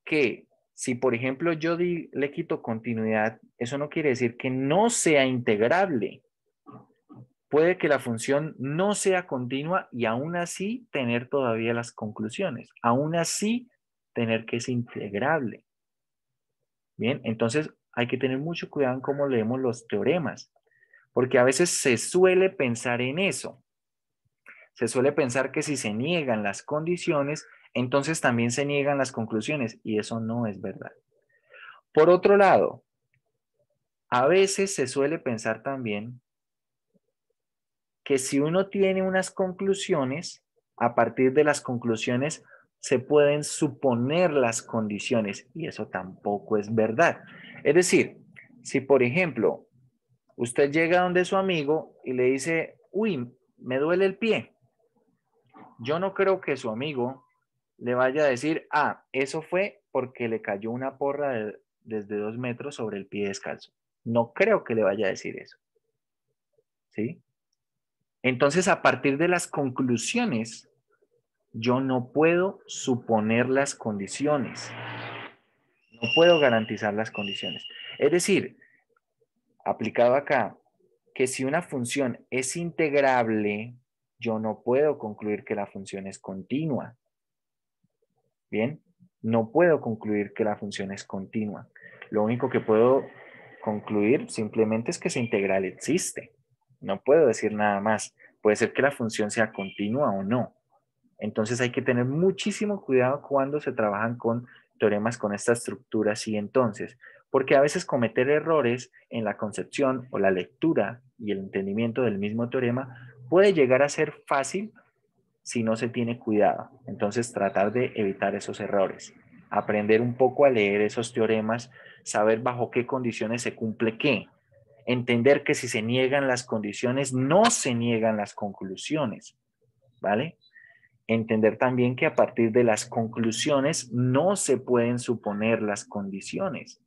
Que si, por ejemplo, yo le quito continuidad, eso no quiere decir que no sea integrable. Puede que la función no sea continua y aún así tener todavía las conclusiones. Aún así tener que es integrable. Bien, entonces hay que tener mucho cuidado en cómo leemos los teoremas, porque a veces se suele pensar en eso. Se suele pensar que si se niegan las condiciones, entonces también se niegan las conclusiones, y eso no es verdad. Por otro lado, a veces se suele pensar también que si uno tiene unas conclusiones, a partir de las conclusiones se pueden suponer las condiciones, y eso tampoco es verdad. Es decir, si por ejemplo usted llega donde su amigo y le dice, uy, me duele el pie, yo no creo que su amigo le vaya a decir, eso fue porque le cayó una porra desde 2 metros sobre el pie descalzo. No creo que le vaya a decir eso. ¿Sí? Entonces, a partir de las conclusiones, yo no puedo suponer las condiciones. No puedo garantizar las condiciones. Es decir, aplicado acá, que si una función es integrable, yo no puedo concluir que la función es continua. Bien, no puedo concluir que la función es continua. Lo único que puedo concluir simplemente es que esa integral existe. No puedo decir nada más. Puede ser que la función sea continua o no. Entonces hay que tener muchísimo cuidado cuando se trabajan con teoremas con esta estructura así entonces, porque a veces cometer errores en la concepción o la lectura y el entendimiento del mismo teorema puede llegar a ser fácil si no se tiene cuidado. Entonces tratar de evitar esos errores, aprender un poco a leer esos teoremas, saber bajo qué condiciones se cumple qué, entender que si se niegan las condiciones, no se niegan las conclusiones, ¿vale? Entender también que a partir de las conclusiones no se pueden suponer las condiciones.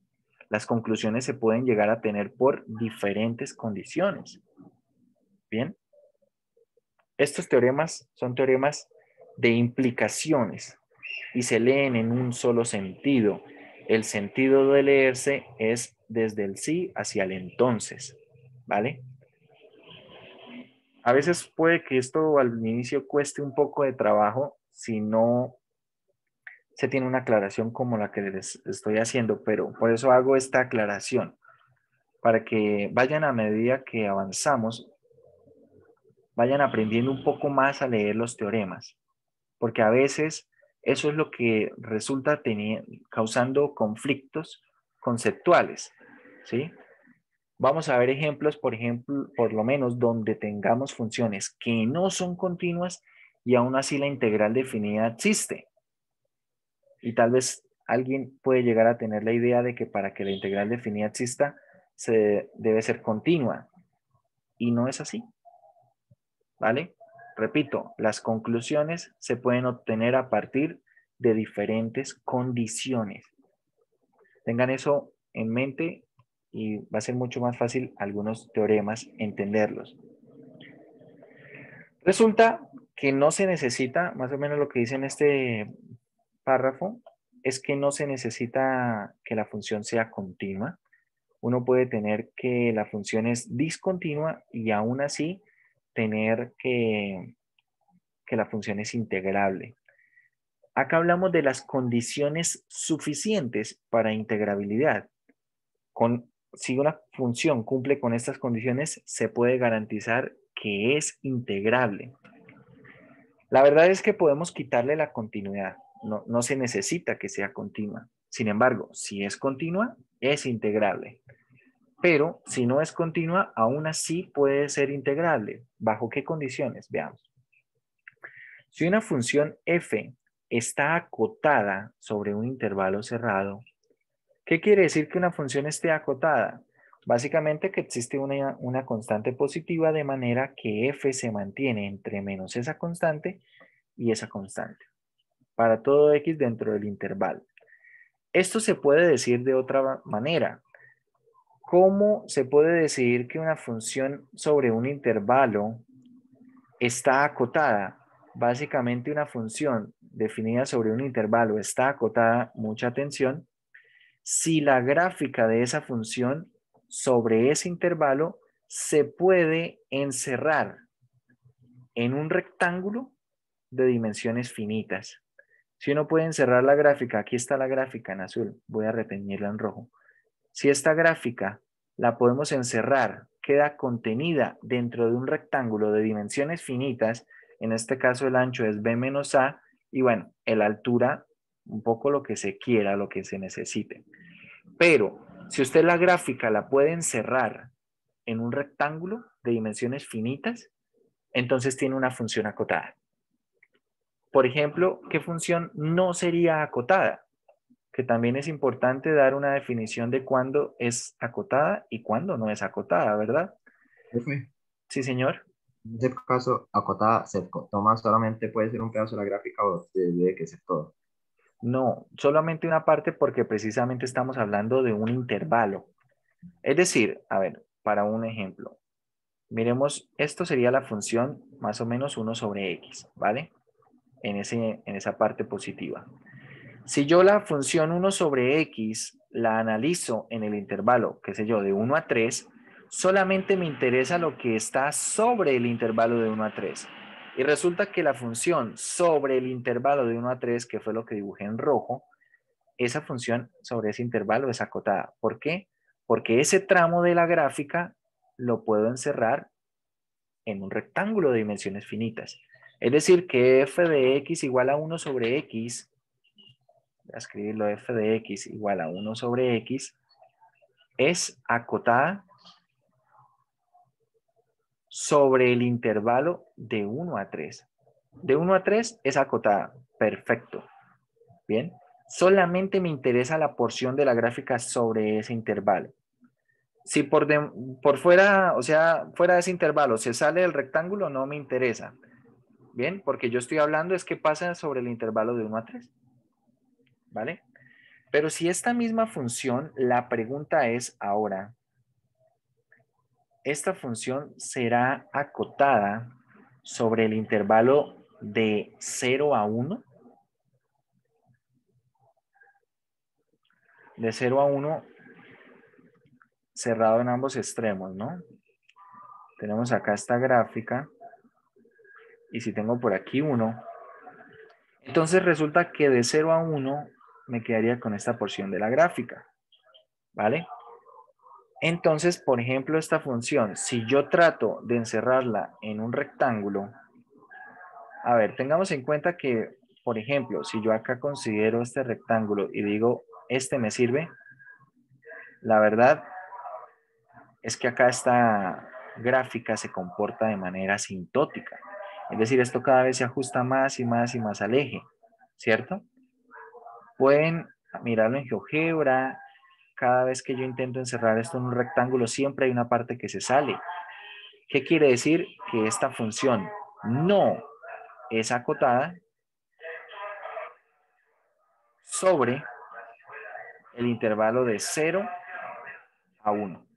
Las conclusiones se pueden llegar a tener por diferentes condiciones. Bien. Estos teoremas son teoremas de implicaciones y se leen en un solo sentido. El sentido de leerse es desde el sí hacia el entonces. ¿Vale? A veces puede que esto al inicio cueste un poco de trabajo si no se tiene una aclaración como la que les estoy haciendo, pero por eso hago esta aclaración, para que vayan a medida que avanzamos, vayan aprendiendo un poco más a leer los teoremas, porque a veces eso es lo que resulta causando conflictos conceptuales, ¿sí? Vamos a ver ejemplos, por ejemplo, por lo menos donde tengamos funciones que no son continuas y aún así la integral definida existe. Y tal vez alguien puede llegar a tener la idea de que para que la integral definida exista, se debe ser continua. Y no es así, ¿vale? Repito, las conclusiones se pueden obtener a partir de diferentes condiciones. Tengan eso en mente y va a ser mucho más fácil algunos teoremas entenderlos. Resulta que no se necesita, más o menos lo que dice en este párrafo, es que no se necesita que la función sea continua. Uno puede tener que la función es discontinua y aún así tener que la función es integrable. Acá hablamos de las condiciones suficientes para integrabilidad. Si una función cumple con estas condiciones, se puede garantizar que es integrable. La verdad es que podemos quitarle la continuidad. No se necesita que sea continua. Sin embargo, si es continua, es integrable. Pero si no es continua, aún así puede ser integrable. ¿Bajo qué condiciones? Veamos. Si una función f está acotada sobre un intervalo cerrado, ¿qué quiere decir que una función esté acotada? Básicamente que existe una constante positiva de manera que f se mantiene entre menos esa constante y esa constante para todo x dentro del intervalo. Esto se puede decir de otra manera. ¿Cómo se puede decir que una función sobre un intervalo está acotada? Básicamente una función definida sobre un intervalo está acotada, mucha atención, si la gráfica de esa función sobre ese intervalo se puede encerrar en un rectángulo de dimensiones finitas. Si uno puede encerrar la gráfica, aquí está la gráfica en azul, voy a reteñirla en rojo. Si esta gráfica la podemos encerrar, queda contenida dentro de un rectángulo de dimensiones finitas, en este caso el ancho es b menos a, y bueno, la altura, un poco lo que se quiera, lo que se necesite. Pero si usted la gráfica la puede encerrar en un rectángulo de dimensiones finitas, entonces tiene una función acotada. Por ejemplo, ¿qué función no sería acotada? Que también es importante dar una definición de cuándo es acotada y cuándo no es acotada, ¿verdad? Profe, Sí, señor. en ese caso, acotada se toma solamente puede ser un pedazo de la gráfica o debe que ser todo. No, solamente una parte porque precisamente estamos hablando de un intervalo. Es decir, a ver, para un ejemplo, miremos, esto sería la función más o menos 1 sobre x, ¿vale? En esa parte positiva. Si yo la función 1 sobre x la analizo en el intervalo, qué sé yo, de 1 a 3, solamente me interesa lo que está sobre el intervalo de 1 a 3. Y resulta que la función sobre el intervalo de 1 a 3, que fue lo que dibujé en rojo, esa función sobre ese intervalo es acotada. ¿Por qué? Porque ese tramo de la gráfica lo puedo encerrar en un rectángulo de dimensiones finitas. Es decir, que f de x igual a 1 sobre x, voy a escribirlo, f de x igual a 1 sobre x, es acotada sobre el intervalo de 1 a 3. De 1 a 3 es acotada. Perfecto. Bien. Solamente me interesa la porción de la gráfica sobre ese intervalo. Si por fuera, o sea, fuera de ese intervalo se sale del rectángulo, no me interesa. Bien, porque yo estoy hablando es que pasa sobre el intervalo de 1 a 3. ¿Vale? Pero si esta misma función, la pregunta es ahora, esta función será acotada sobre el intervalo de 0 a 1. De 0 a 1 cerrado en ambos extremos, ¿no? Tenemos acá esta gráfica. Y si tengo por aquí 1, entonces resulta que de 0 a 1 me quedaría con esta porción de la gráfica. ¿Vale? Entonces, por ejemplo, esta función, si yo trato de encerrarla en un rectángulo, a ver, tengamos en cuenta que, por ejemplo, si yo acá considero este rectángulo y digo, este me sirve, la verdad es que acá esta gráfica se comporta de manera asintótica. Es decir, esto cada vez se ajusta más y más y más al eje, ¿cierto? Pueden mirarlo en GeoGebra. Cada vez que yo intento encerrar esto en un rectángulo, siempre hay una parte que se sale. ¿Qué quiere decir? Que esta función no es acotada sobre el intervalo de 0 a 1.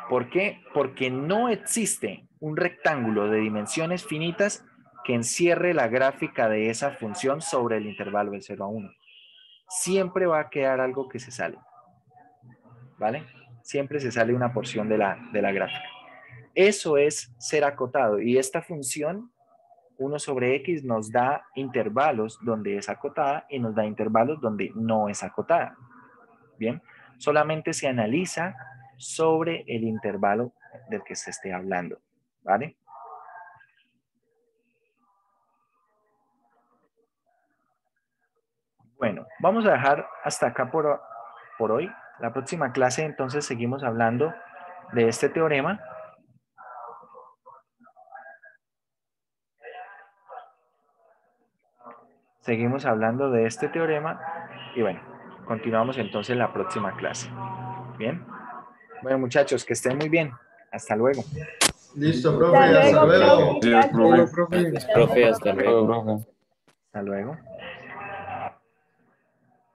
¿Por qué? Porque no existe un rectángulo de dimensiones finitas que encierre la gráfica de esa función sobre el intervalo de 0 a 1. Siempre va a quedar algo que se sale. ¿Vale? Siempre se sale una porción de la gráfica. Eso es ser acotado. Y esta función, 1 sobre x, nos da intervalos donde es acotada y nos da intervalos donde no es acotada. Bien, solamente se analiza sobre el intervalo del que se esté hablando. ¿Vale? Bueno, vamos a dejar hasta acá por hoy. La próxima clase entonces seguimos hablando de este teorema. Seguimos hablando de este teorema y bueno, continuamos entonces la próxima clase. Bien. Bueno, muchachos, que estén muy bien. Hasta luego. Listo, profe. Hasta Hasta luego, luego. profe. Gracias. Profe, hasta luego. Hasta luego.